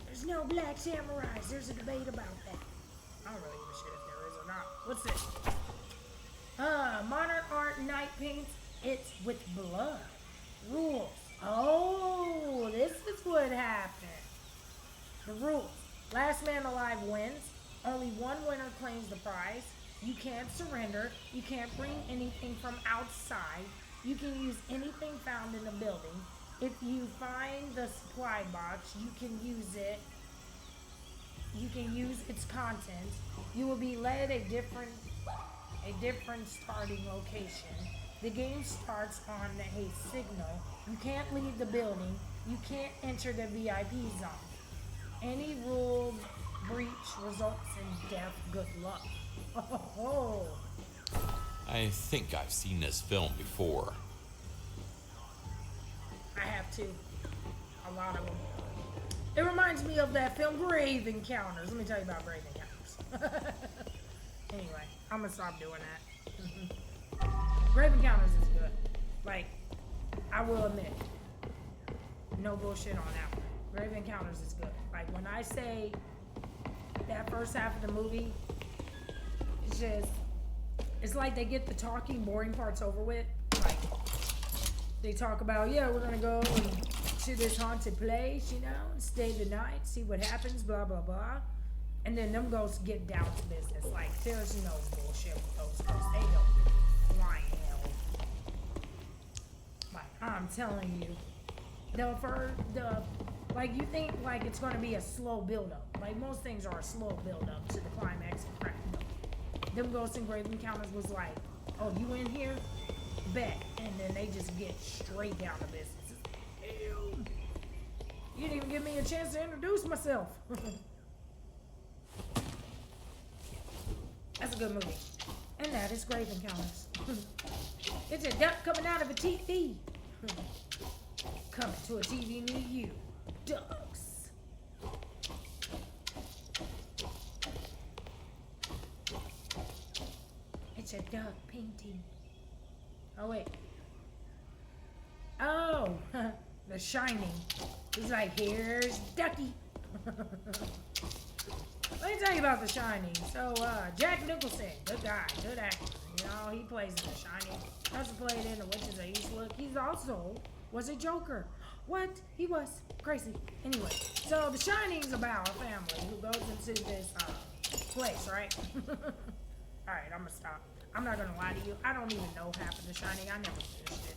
There's no black samurais. There's a debate about that. I don't really give a shit if there is or not. What's this? Modern art night paints. It's with blood. Rules. Oh, this is what happened. The rules. Last man alive wins. Only one winner claims the prize. You can't surrender. You can't bring anything from outside. You can use anything found in the building. If you find the supply box, you can use it. You can use its contents. You will be led a different starting location. The game starts on a signal. You can't leave the building. You can't enter the VIP zone. Any rule breach results in death. Good luck. Oh. I think I've seen this film before. I have too. A lot of them. It reminds me of that film Grave Encounters. Let me tell you about Grave Encounters. Anyway, I'm gonna stop doing that. Grave Encounters is good. Like, I will admit, no bullshit on that one. Grave Encounters is good. Like, when I say that first half of the movie, it's like they get the talking, boring parts over with. Like, they talk about, yeah, we're gonna go to this haunted place, you know, and stay the night, see what happens, blah, blah, blah. And then them ghosts get down to business. Like, there's no bullshit with those ghosts. They don't give a flying hell. Like, I'm telling you, like, you think, like, it's gonna be a slow build-up. Like, most things are a slow build-up to the climax and crap. Them Ghosts and Grave Encounters was like, oh, you in here? Bet. And then they just get straight down to business. Ew. You didn't even give me a chance to introduce myself. That's a good movie. And that is Grave Encounters. It's a duck coming out of a TV. Coming to a TV near you. Ducks. It's a duck painting. Oh, wait. Oh, The Shining. He's like, here's Ducky. Let me tell you about The Shining. So, Jack Nicholson, good guy, good actor. You know, he plays in The Shining. He also played in The Witches of Eastwick. He's also was a Joker. What? He was crazy. Anyway, so The Shining's about a family who goes into this place, right? All right, I'm gonna stop. I'm not gonna lie to you. I don't even know half of The Shining. I never finished it.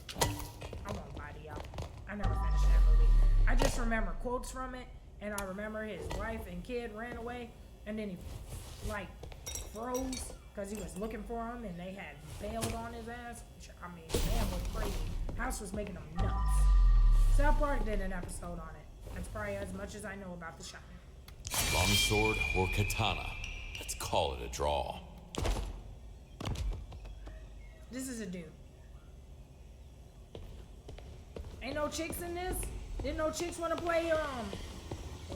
I won't lie to y'all. I never finished that movie. I just remember quotes from it, and I remember his wife and kid ran away, and then he like froze because he was looking for him, and they had bailed on his ass. Which, I mean, man was crazy. House was making him nuts. South Park did an episode on it. That's probably as much as I know about The Shining. Longsword or katana? Let's call it a draw. This is a dude. Ain't no chicks in this? Didn't no chicks want to play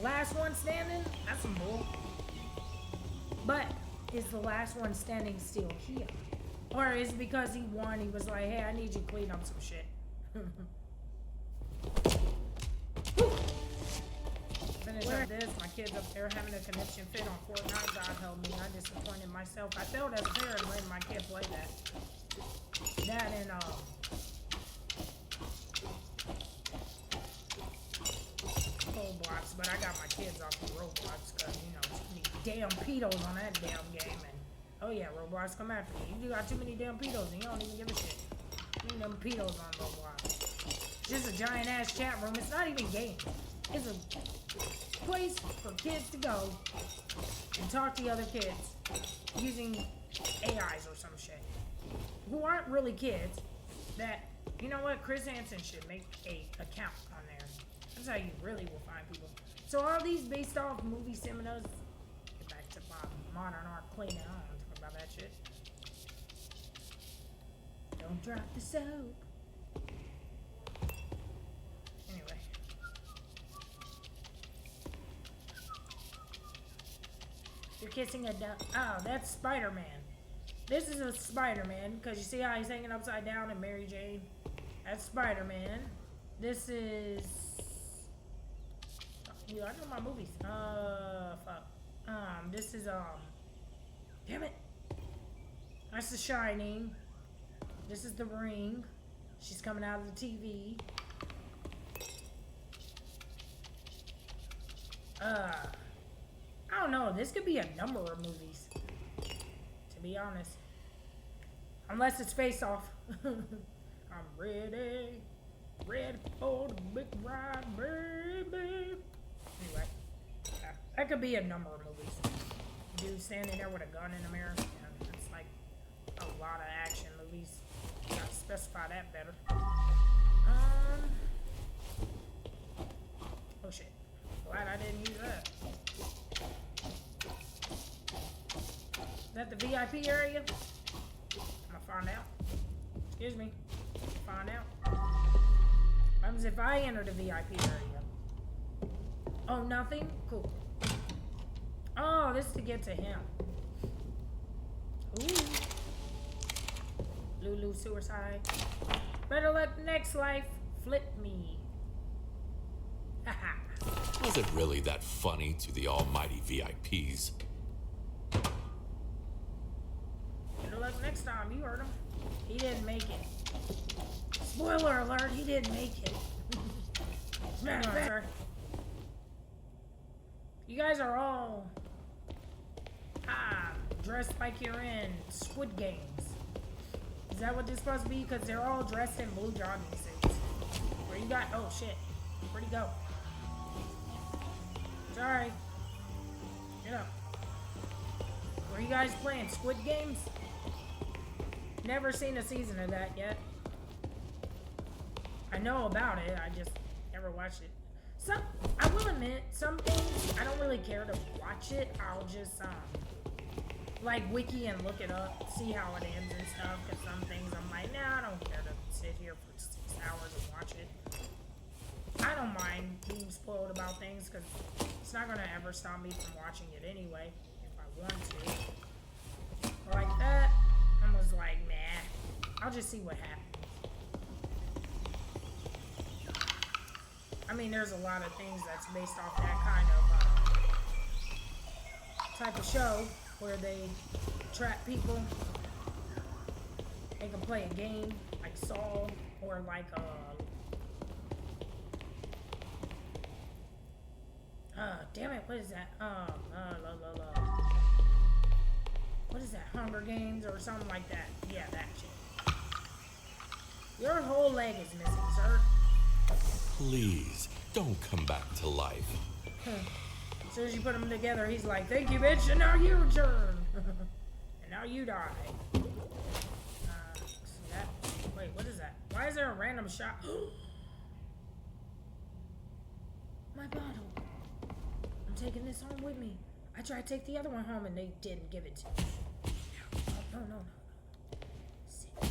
Last One Standing? That's some bull. But is the last one standing still here? Or is it because he won, he was like, hey, I need you to clean up some shit. Finish up this. My kid's up there having a connection fit on Fortnite. God help me. I disappointed myself. I failed as a parent letting my kid play that. That and Roblox, but I got my kids off of Roblox because, you know, too many damn pedos on that damn game. And oh yeah, Roblox come after me. You got too many damn pedos and you don't even give a shit. You need them pedos on Roblox. It's just a giant ass chat room. It's not even games. It's a place for kids to go and talk to other kids using AIs or some shit who aren't really kids. That, you know what, Chris Hansen should make a account on there. That's how you really will find people. So all these based off movie seminars. Get back to my modern art cleaning. I don't want to talk about that shit. Don't drop the soap. Anyway. You're kissing a duck. Oh, that's Spider-Man. This is a Spider-Man, because you see how he's hanging upside down in Mary Jane? That's Spider-Man. This is... Yeah, I know my movies. Fuck. This is, damn it. That's The Shining. This is The Ring. She's coming out of the TV. I don't know. This could be a number of movies. To be honest. Unless it's Face Off. I'm ready. Ready for the big ride, baby. Anyway. Yeah, that could be a number of movies. Dude standing there with a gun in the mirror. Yeah, it's like a lot of action movies. Gotta specify that better. Oh shit. Glad I didn't use that. Is that the VIP area? I'm gonna find out. Excuse me. Find out. What happens if I enter the VIP area? Oh, nothing? Cool. Oh, this is to get to him. Ooh. Lulu suicide. Better luck next life. Flip me. Haha. Was it really that funny to the almighty VIPs? Better luck next time. You heard him. He didn't make it. Spoiler alert, he didn't make it. You guys are all dressed like you're in Squid Games. Is that what this is supposed to be? Because they're all dressed in blue jogging suits. Where you got? Oh shit. Where'd he go? Sorry. Get up. Were you guys playing Squid Games? Never seen a season of that yet. I know about it, I just never watched it. Some, I will admit, some things I don't really care to watch it. I'll just like wiki and look it up, see how it ends and stuff. Cause some things I'm like, nah, I don't care to sit here for 6 hours and watch it. I don't mind being spoiled about things because it's not gonna ever stop me from watching it anyway if I want to. Like that, I was just see what happens. I mean, there's a lot of things that's based off that kind of type of show where they trap people. They can play a game like Saw or like damn it, what is that? What is that? Hunger Games or something like that. Yeah, that shit. Your whole leg is missing, sir. Please, don't come back to life. As soon as you put them together, he's like, thank you, bitch, and now your turn. And now you die. See that? Wait, what is that? Why is there a random shot? My bottle. I'm taking this home with me. I tried to take the other one home and they didn't give it to me. No. See? Oh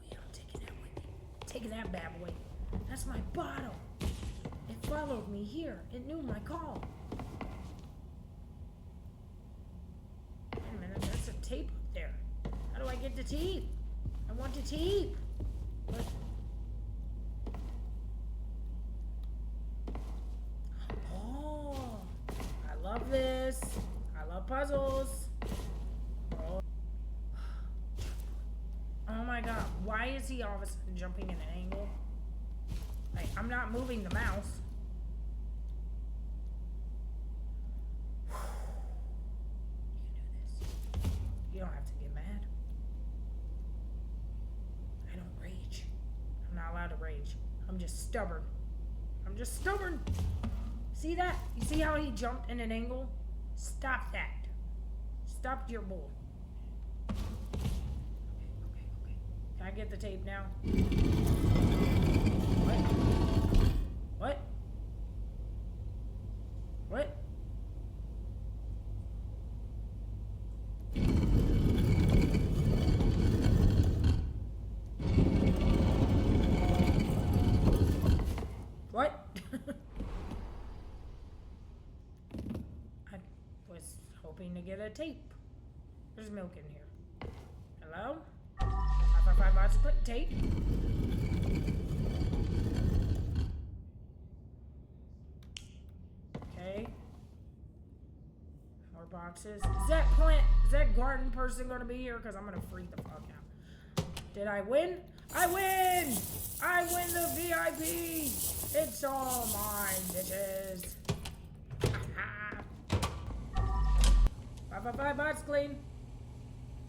yeah, I'm taking that with me. Taking that bad boy. That's my bottle. It followed me here. It knew my call. Wait a minute, there's a tape up there. How do I get the tape? I want the tape. What? Oh, I love this. I love puzzles. Oh my god, why is he all of a sudden jumping in an angle? Like, I'm not moving the mouse. You can do this. You don't have to get mad. I don't rage. I'm not allowed to rage. I'm just stubborn. I'm just stubborn. See that? You see how he jumped in an angle? Stop that. Stop your bull. Okay. Can I get the tape now? What? What? What? I was hoping to get a tape. There's milk in here. Hello? 555 watts of tape. Okay. More boxes. Is that garden person gonna be here? Because I'm gonna freak the fuck out. Did I win? I win! I win the VIP! It's all mine, bitches. 555 bots clean.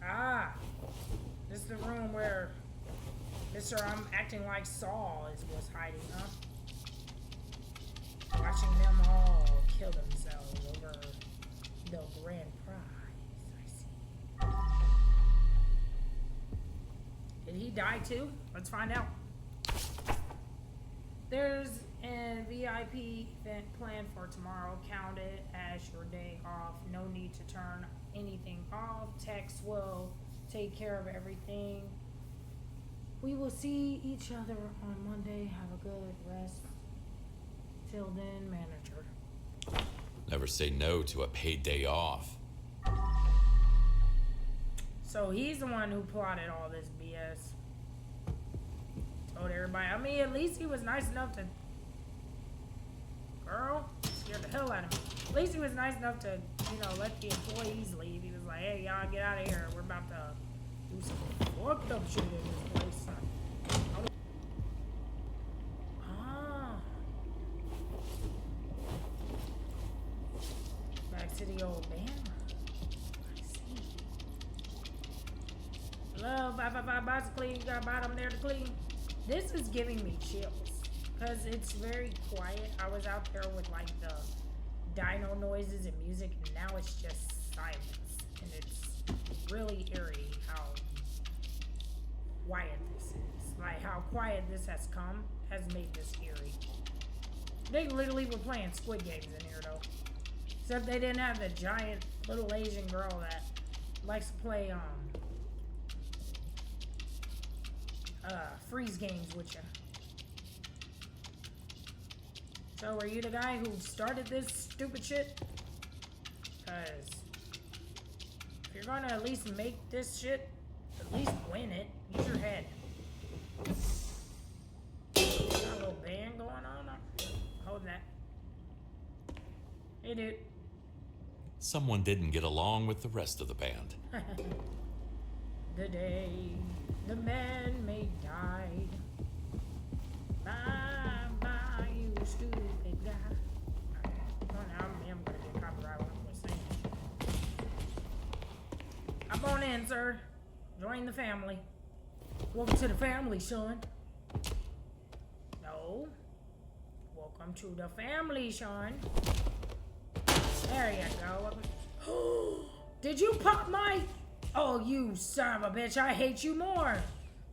Ah. This is the room where Mr. I'm acting like Saul was hiding, huh? Watching them all kill themselves over the grand prize. I see. Did he die too? Let's find out. There's a VIP event planned for tomorrow. Count it as your day off. No need to turn anything off. Tex will take care of everything. We will see each other on Monday. Have a good rest. Till then, manager. Never say no to a paid day off. So he's the one who plotted all this BS. Told everybody. I mean, at least he was nice enough to... Girl, scared the hell out of me. At least he was nice enough to, let the employees leave. He was like, hey, y'all get out of here. We're about to do some fucked up shit in this place. Back to the old band. I see. Hello, 555 bots clean. You got a bottom there to clean. This is giving me chills because it's very quiet. I was out there with like the dino noises and music, and now it's just silence, and it's really eerie how quiet this is. Like how quiet this has made this eerie. They literally were playing Squid Games in here though, except they didn't have the giant little Asian girl that likes to play freeze games with you. So are you the guy who started this stupid shit? Because if you're gonna at least make this shit, at At least win it. Use your head. Got a little band going on. Hold that. Hey, dude. Someone didn't get along with the rest of the band. The day the man may die. Bye, bye, you stupid guy. Oh, now I'm gonna get copyright when I'm saying it. Come on in, sir. Join the family. Welcome to the family, son. No. Welcome to the family, son. There you go. Did you pop my... Oh, you son of a bitch. I hate you more.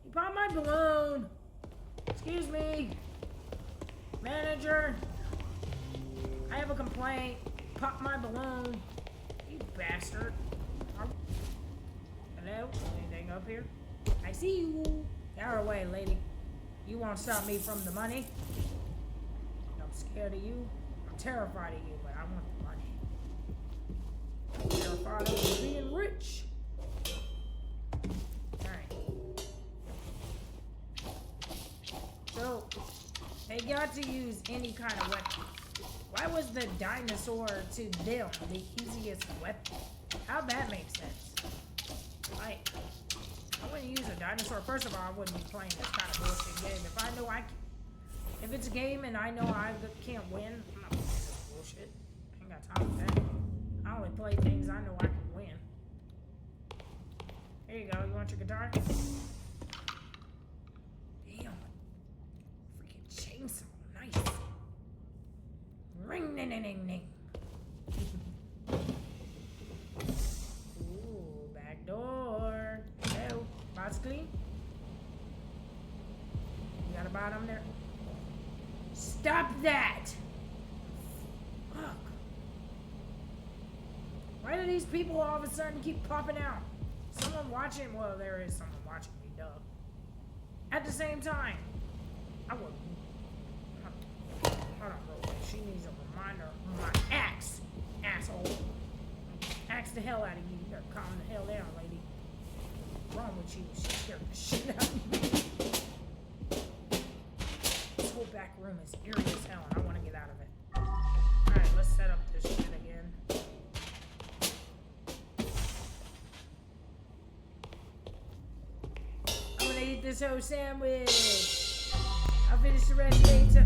You popped my balloon. Excuse me. Manager. I have a complaint. Pop my balloon. You bastard. Hello? Anything up here? I see you. Get her away, lady. You won't stop me from the money. I'm scared of you. I'm terrified of you, but I want the money. I'm terrified of being rich. Alright. So, they got to use any kind of weapon. Why was the dinosaur to them the easiest weapon? How'd that make sense? Like, I wouldn't use a dinosaur. First of all, I wouldn't be playing this kind of bullshit game. If I know if it's a game and I know I can't win, I'm not playing this bullshit. I ain't got time for that. I only play things I know I can win. Here you go. You want your guitar? Damn. Freaking chainsaw. Nice. Ring, ding, ding, ding, ding. Ooh, back door. Hello. Box clean? You got a bottom there? Stop that! Fuck. Why do these people all of a sudden keep popping out? Someone watching? Well, there is someone watching me, duh. At the same time, I would. Hold on, real quick. She needs a reminder of my axe, asshole. Axe the hell out of you. You better calm the hell down, lady. What's wrong with you? She scared the shit out of me. This whole back room is eerie as hell, and I want to get out of it. Alright, let's set up this shit again. I'm gonna eat this whole sandwich. I'll finish the rest later.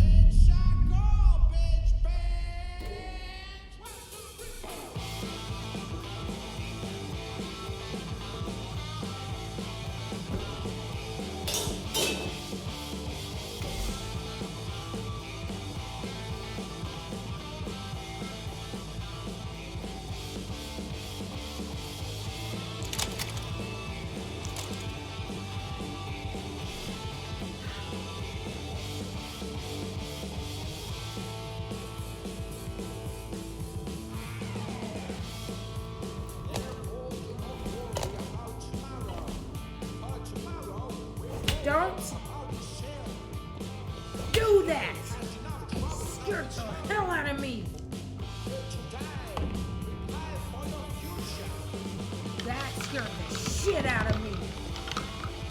Don't do that! Scared the hell out of me! That scared the shit out of me!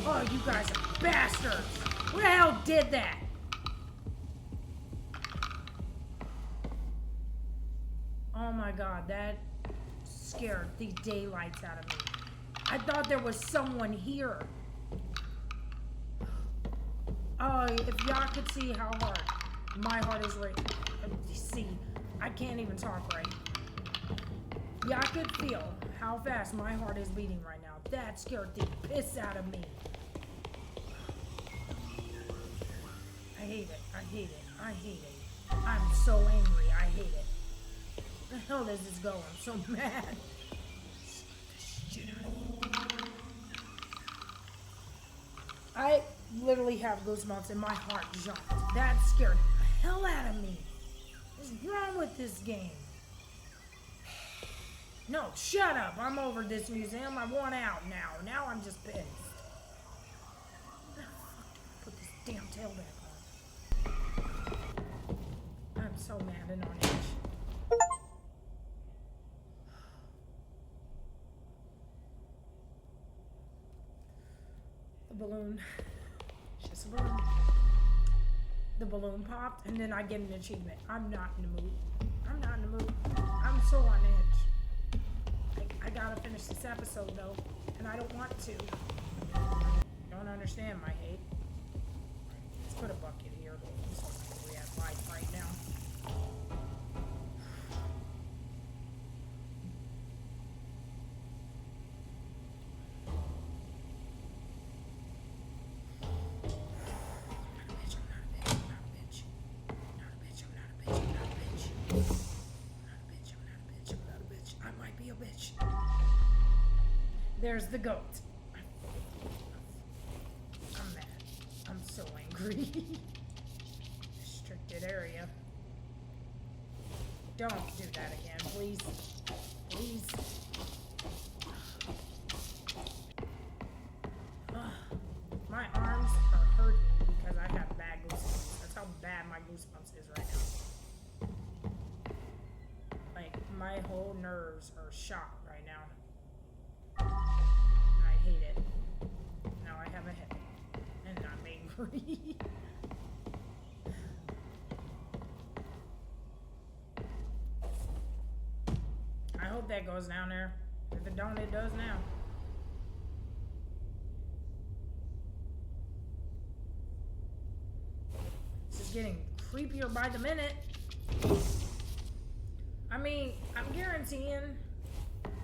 Oh, you guys are bastards! Who the hell did that? Oh my god, that scared the daylights out of me. I thought there was someone here. Oh, if y'all could see how hard my heart is racing. See, I can't even talk right. Y'all could feel how fast my heart is beating right now. That scared the piss out of me. I hate it. I hate it. I hate it. I'm so angry. I hate it. Where the hell does this go? I'm so mad. Shit out of me. I literally have goosebumps and my heart jumped. That scared the hell out of me. What's wrong with this game? No, shut up. I'm over this museum. I want out now. Now I'm just pissed. Where the fuck do I put this damn tail back on? I'm so mad and on edge. The balloon. It's just a balloon. The balloon popped, and then I get an achievement. I'm not in the mood. I'm not in the mood. I'm so on edge. I gotta finish this episode, though, and I don't want to. Don't understand my hate. Let's put a bucket here. We have life right now. There's the goat. I'm mad. I'm so angry. Restricted area. Don't do that again, please. Please. My arms are hurting because I have bad goosebumps. That's how bad my goosebumps is right now. Like, my whole nerves are shot right now. I hate it. Now I have a headache. And I'm angry. I hope that goes down there. If it don't, it does now. This is getting creepier by the minute. I mean, I'm guaranteeing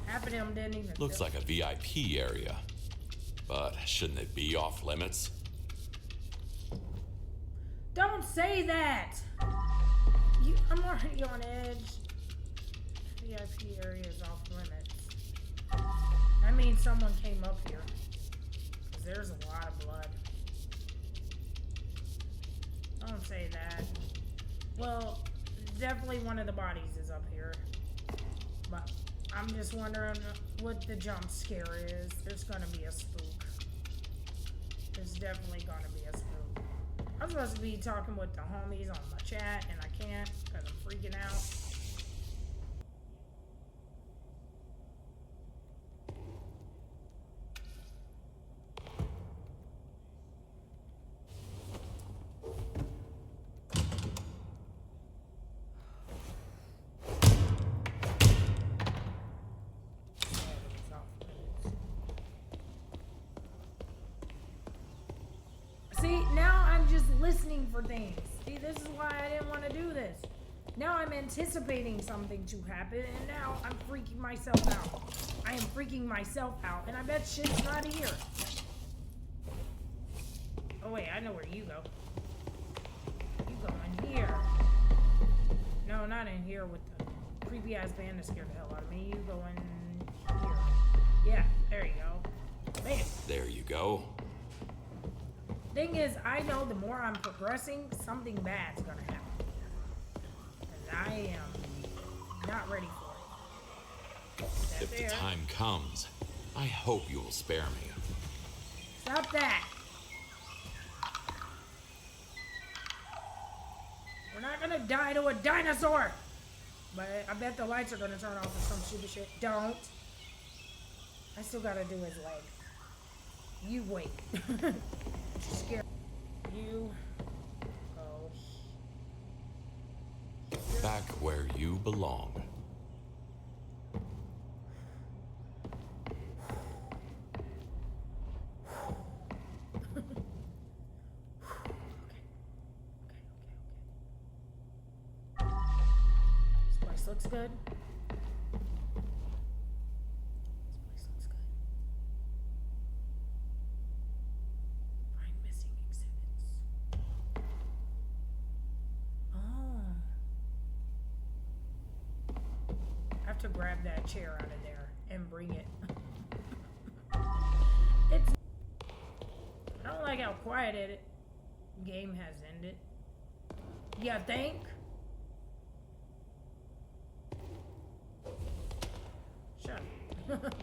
half of them didn't even... Looks like a VIP area. But shouldn't it be off limits? Don't say that! I'm already on edge. VIP area is off limits. I mean, someone came up here. 'Cause there's a lot of blood. Don't say that. Well, definitely one of the bodies is up here. But I'm just wondering what the jump scare is. There's gonna be a spook. There's definitely gonna be a spook. I'm supposed to be talking with the homies on my chat, and I can't because I'm freaking out. See, now I'm just listening for things. See, this is why I didn't want to do this. Now I'm anticipating something to happen, and now I'm freaking myself out. I am freaking myself out, and I bet shit's not here. Oh wait, I know where you go. You go in here. No, not in here with the creepy ass band that scared the hell out of me. You go in here. Yeah, there you go. Bam. There you go. Thing is, I know the more I'm progressing, something bad's gonna happen. And I am not ready for it. If the time comes, I hope you will spare me. Stop that! We're not gonna die to a dinosaur! But I bet the lights are gonna turn off or some stupid shit. Don't. I still gotta do his leg. You wait. Scared. You go. Back where you belong. This place looks good. To grab that chair out of there and bring it. It's. I don't like how quiet it. Game has ended. You think? Shut up.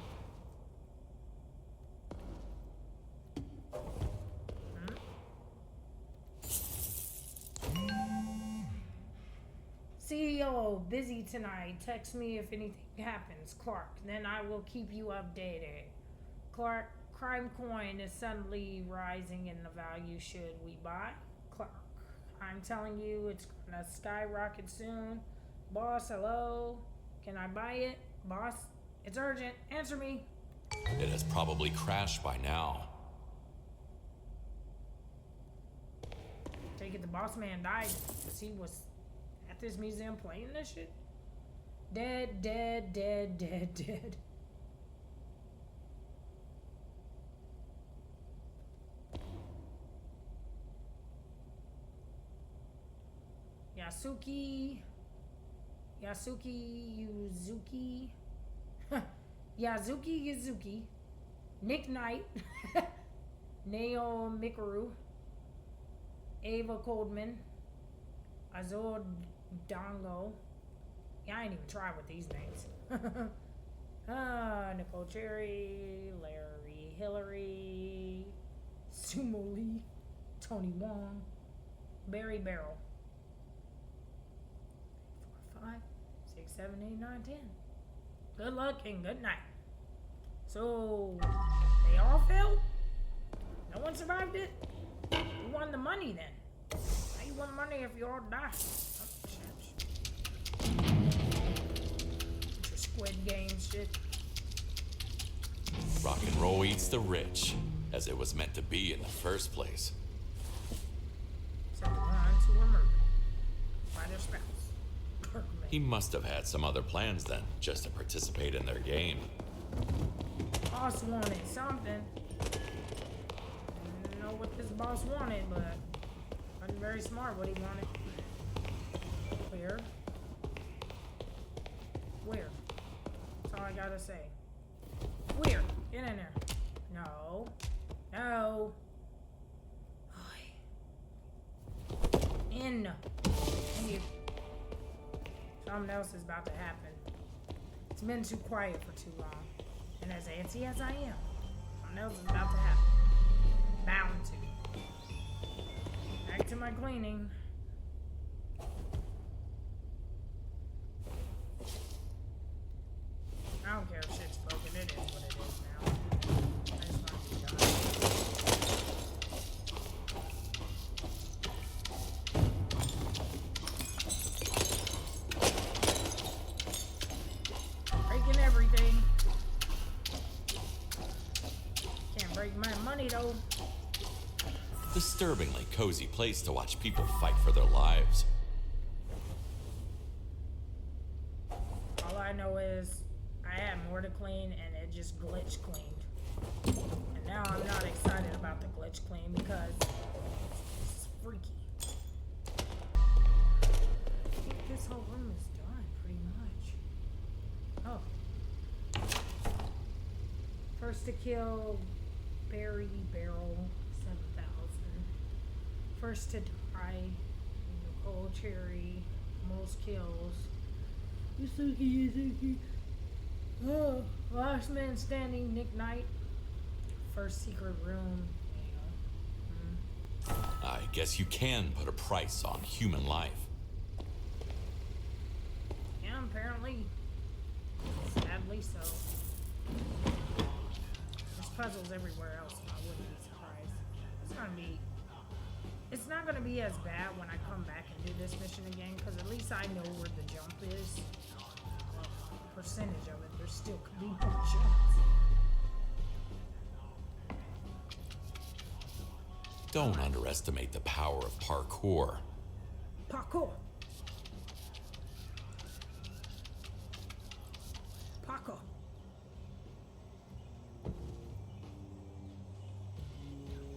CEO busy tonight. Text me if anything happens, Clark. Then I will keep you updated. Clark Crime coin is suddenly rising in the value. Should we buy? Clark, I'm telling you, it's gonna skyrocket soon. Boss, hello? Can I buy it? Boss, it's urgent. Answer me. It has probably crashed by now. Take it the boss man died because he was at this museum playing this shit. Dead, dead, dead, dead, dead. Yasuki Yuzuki Yazuki Yuzuki Nick Knight Nao Mikaru Ava Coldman Azor Dongo. Yeah, I ain't even tried with these names. Nicole Cherry, Larry Hillary, Sumo Lee, Tony Wong, Barry Barrel. 4, 5, 6, 7, 8, 9, 10. Good luck and good night. So they all failed? No one survived it? Who won the money then? How you won money if you all die? Oh, shit. Your Squid Game shit. Rock and roll eats the rich, as it was meant to be in the first place. Except the ones who were murdered by their spouse. He must have had some other plans then, just to participate in their game. Boss wanted something. Didn't know what this boss wanted, but wasn't very smart what he wanted. Where? Where? That's all I gotta say. Where? Get in there. No. No. In. Thank you. Something else is about to happen. It's been too quiet for too long. And as antsy as I am, something else is about to happen. Bound to. Back to my cleaning. I don't care if shit's broken. It is what it is now. I just want to be done. Breaking everything. Can't break my money though. Disturbingly cozy place to watch people fight for their lives. All I know is I had more to clean and it just glitch cleaned. And now I'm not excited about the glitch clean because it's freaky. I think this whole room is done pretty much. Oh. First to kill Barry Barrel 7,000. First to die Nicole Cherry. Most kills. Yusuki. Oh, last man standing, Nick Knight. First secret room. I guess you can put a price on human life. Yeah, apparently. Sadly so. There's puzzles everywhere else, and I wouldn't be surprised. It's not gonna be as bad when I come back and do this mission again, because at least I know where the jump is. Percentage of it, there still could be more jumps. Don't underestimate the power of parkour. Parkour. Parkour.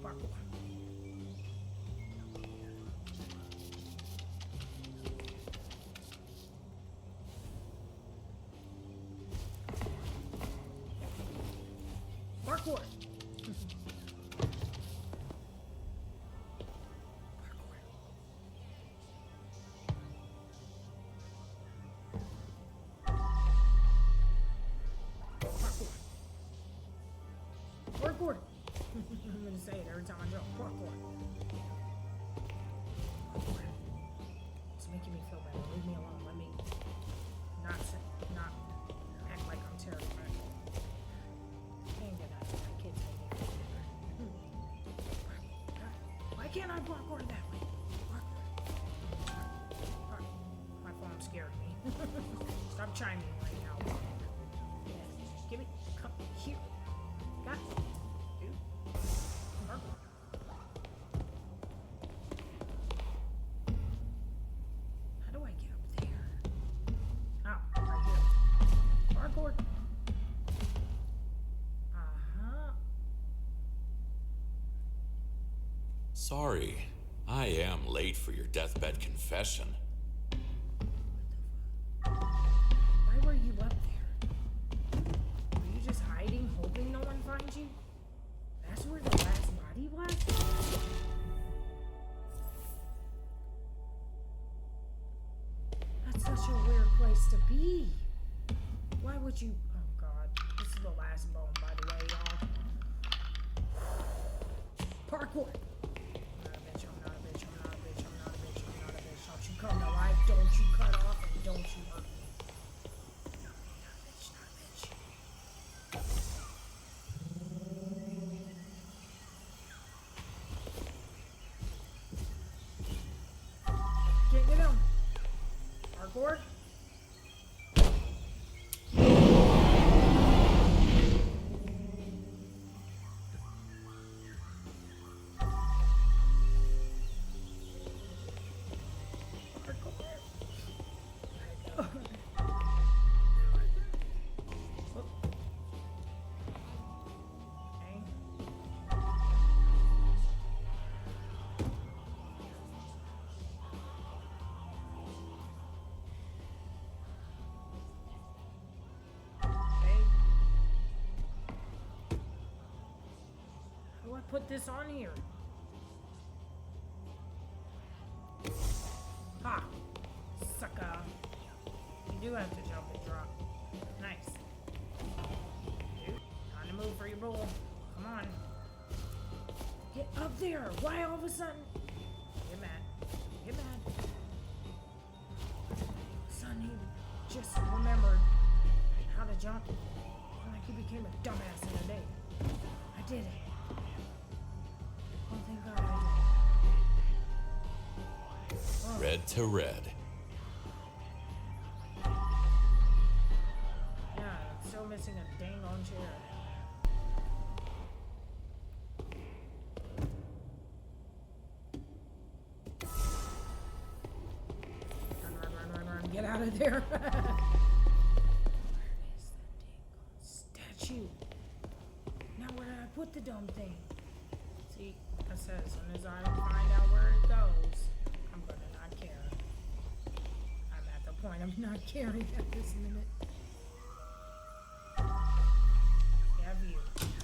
Parkour. Parkour. Parkour. I'm gonna say it every time I jump. Parkour. Parkour. It's making me feel better. Leave me alone. Let me not act like I'm terrified. Can't get out of my kids' head. can't I parkour that way? My phone scared me. Stop chiming right now. Yeah. Give it. Come here. Got it. Dude. Parkour. How do I get up there? Oh, right here. Parkour. Sorry, I am late for your deathbed confession. Why were you up there? Were you just hiding, hoping no one finds you? That's where the last body was? That's such a weird place to be. Why would you... Oh god, this is the last bone, by the way, y'all. Parkour! Don't you come to life, don't you cut off, and don't you hurt me. No, not a bitch. Can't get him. Parkour. Put this on here. Ha! Sucker. You do have to jump and drop. Nice. Dude, time to move for your bowl. Come on. Get up there. Why all of a sudden? Get mad. Get mad. Son, he just remembered how to jump. Like he became a dumbass in a day. I did it. Red to red. Yeah, I'm still missing a dang on chair. Run. Get out of there. Where is that dang statue? Now where did I put the dumb thing? See, I said as soon as I find out where it goes, I'm gonna not care. I'm at the point of not caring at this minute. Have you.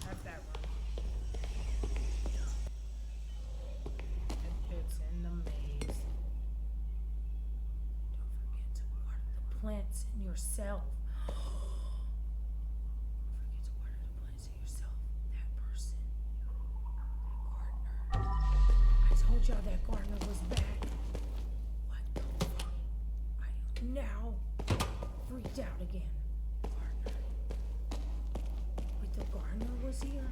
Have that one. It's in the maze. Don't forget to water the plants in yourself. Y'all, that gardener was back. What the fuck? I am now freaked out again. Gardener. Wait, the gardener was here?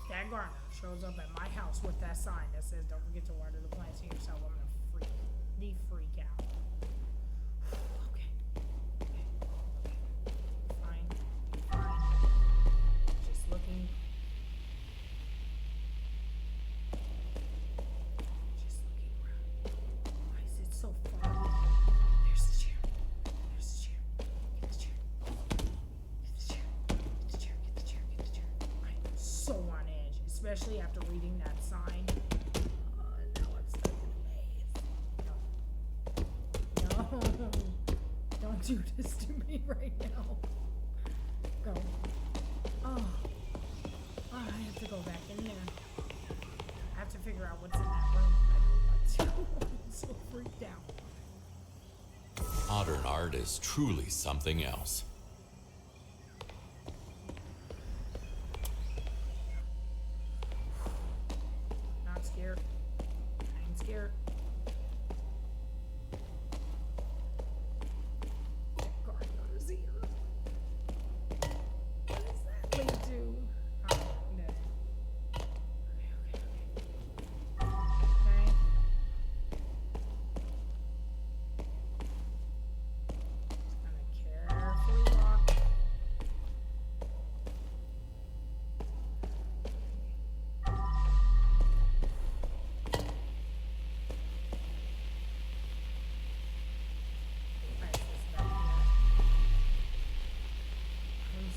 That gardener shows up at my house with that sign that says don't forget to water the plants in yourself. I'm gonna freak out. Okay. Fine. Just looking. Especially after reading that sign. Now I'm stuck in a maze. No. Don't do this to me right now. Go. Oh, I have to go back in there. I have to figure out what's in that room. I don't want to. I'm so freaked out. Modern art is truly something else.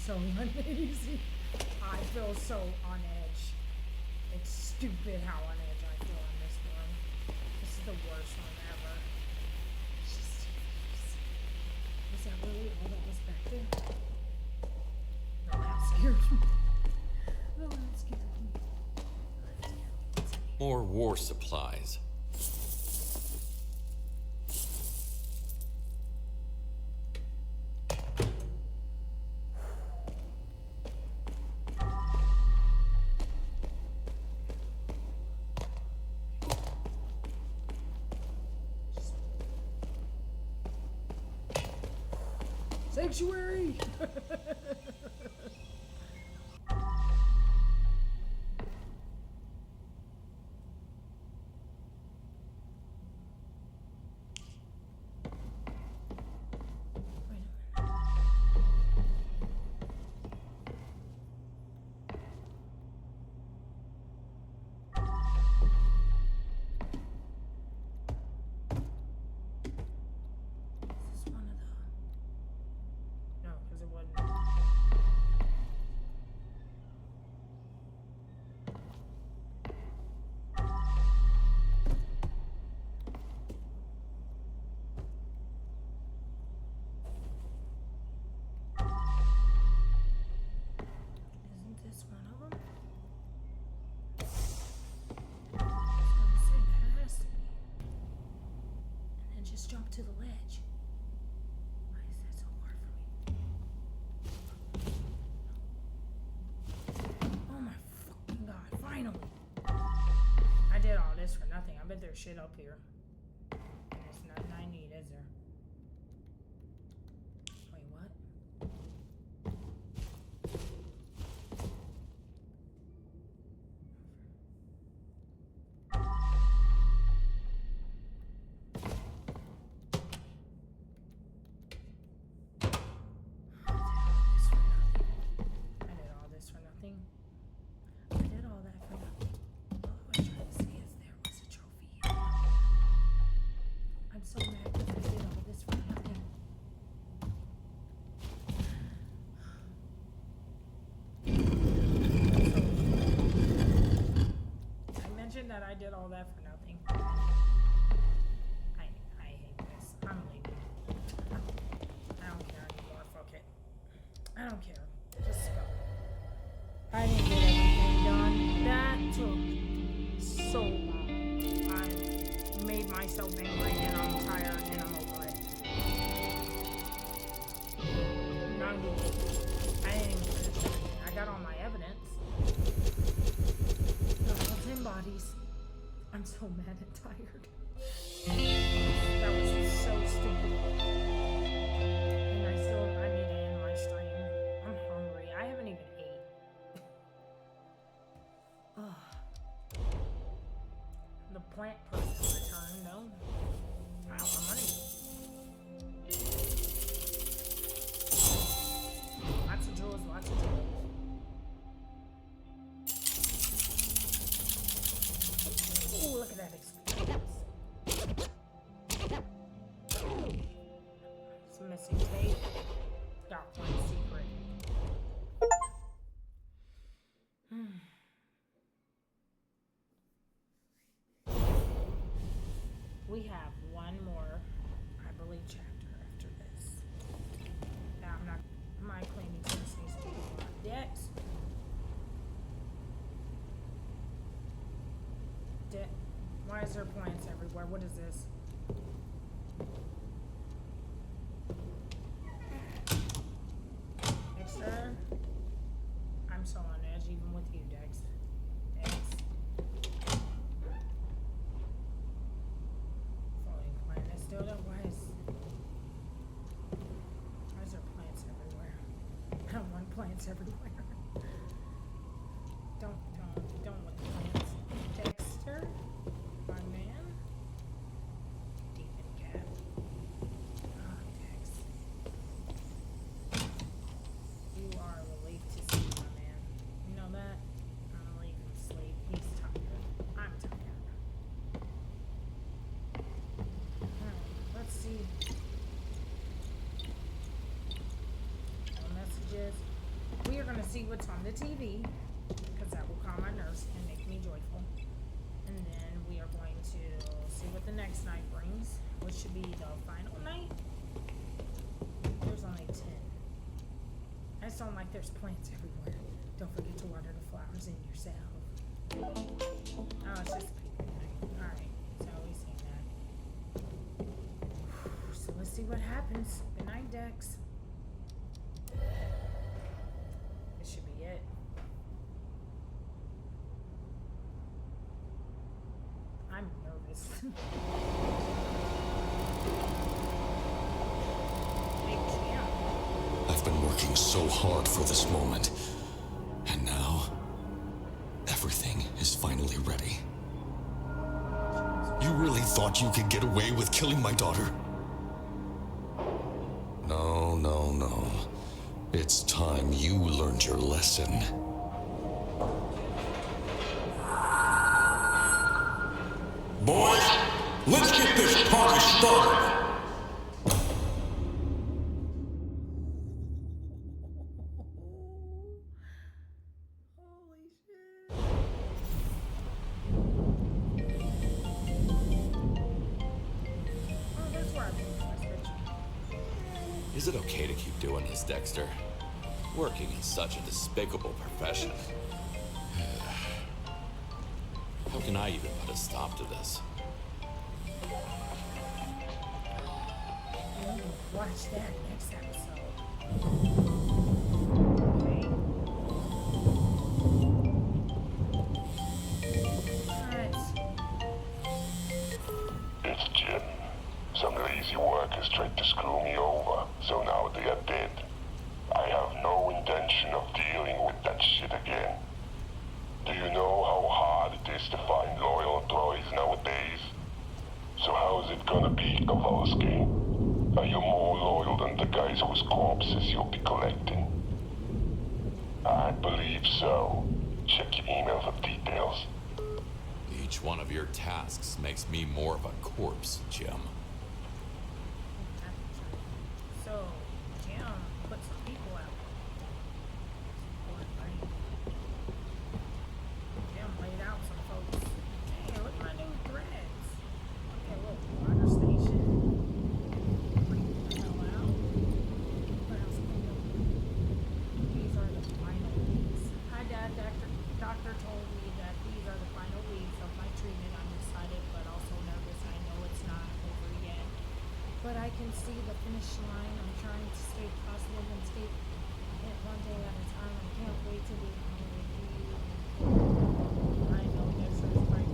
so uneasy. I feel so on edge. It's stupid how on edge I feel on this one. This is the worst one ever. It's just, was that really all that was back there? No, that scared me. No, that scared me. More war supplies. Sanctuary! Jump to the ledge. Why is that so hard for me? Oh my fucking god, finally! I did all this for nothing. I bet there's shit up here. There's nothing I need, is there? Wait, what? So mad because I did all this for nothing. I mentioned that I did all that for nothing. I hate this. I'm leaving. I don't care anymore. Fuck it. I don't care. Just go. I didn't get everything done. That took so long. I made myself angry and I'm tired and I'm over it. I didn't even finish everything. I got all my evidence. All 10 bodies. I'm so mad and tired. That was so stupid. And I need to end my stream. I'm hungry. I haven't even ate. Ugh. The plant person returned, though. I want money. Lots of jewels, lots of jewels. Oh, look at that experience. Some missing tape. Got one secret. We have one more, I believe, chapter after this. Now, my claiming this needs to be on decks. Why is there plants everywhere? What is this? Dexter? I'm so on edge even with you, Dex. Still don't. Why is there plants everywhere? I want plants everywhere. Don't with the plants. Dexter, my man. Demon cat. Oh, Dex. You are a relief to see, my man. You know that? I'm gonna leave him sleep. He's tired. I'm tired. Let's see. No messages. see what's on the TV, because that will calm my nerves and make me joyful. And then we are going to see what the next night brings, which should be the final night. There's only 10. I just don't like there's plants everywhere. Don't forget to water the flowers in yourself. Oh, it's just people night. Alright, so we've seen that. So let's see what happens. Good night, Dex. This should be it. I'm nervous. Big champ. I've been working so hard for this moment. And now, everything is finally ready. You really thought you could get away with killing my daughter? No, no, no. It's time you learned your lesson. Boys, let's get this party started. Holy shit. Oh, that's where I put my switch. Is it okay to keep doing this, Dexter? Working in such a despicable profession. How can I even put a stop to this? Watch that next episode. Okay. Alright. It's Jim. Some lazy workers tried to screw me over, so now they are dead. I have no intention of dealing with that shit again. Do you know how hard it is to find loyal employees nowadays? So how's it gonna be, Kowalski? Are you more loyal than the guys whose corpses you'll be collecting? I believe so. Check your email for details. Each one of your tasks makes me more of a corpse, Jim. So, Jim put some people out. Jim laid out some folks. Hey, look at my new threads. Okay, look, water station. Freak the hell out. What else can we do? These are the final weeks. Hi, Dad. Doctor told me that these are the final weeks of my treatment. I'm excited, but also nervous. I know it's not over yet. But I can see the finish line. I'm trying to stay positive and stay it one day at a time. I can't wait to be home with you. I know this is right.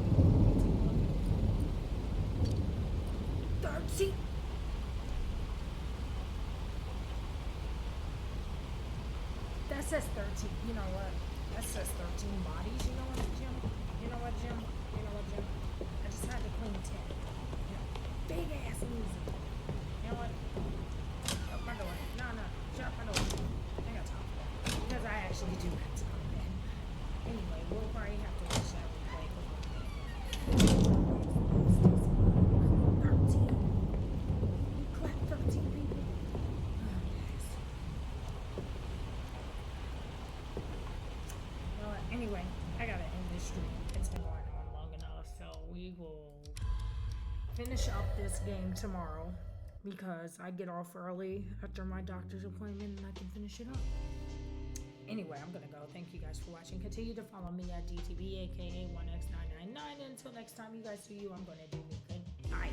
13. That says 13. You know what? That says 13 bodies. You know what, Jim? You know what, Jim? You know what, Jim? I just had to clean 10. You know, big ass music. You know what? Shut my door. No. Shut my door. I got time for that. Because I actually do have time, man. Anyway, we'll probably have to watch that replay. 13. We clapped 13 people. Oh, yes. Well, anyway, I gotta end this stream. It's been going on long enough, so we will finish up this game tomorrow. Because I get off early after my doctor's appointment and I can finish it up. Anyway, I'm gonna go. Thank you guys for watching. Continue to follow me at D.T.B, aka 1x999. Until next time, you guys see you, I'm gonna do good night.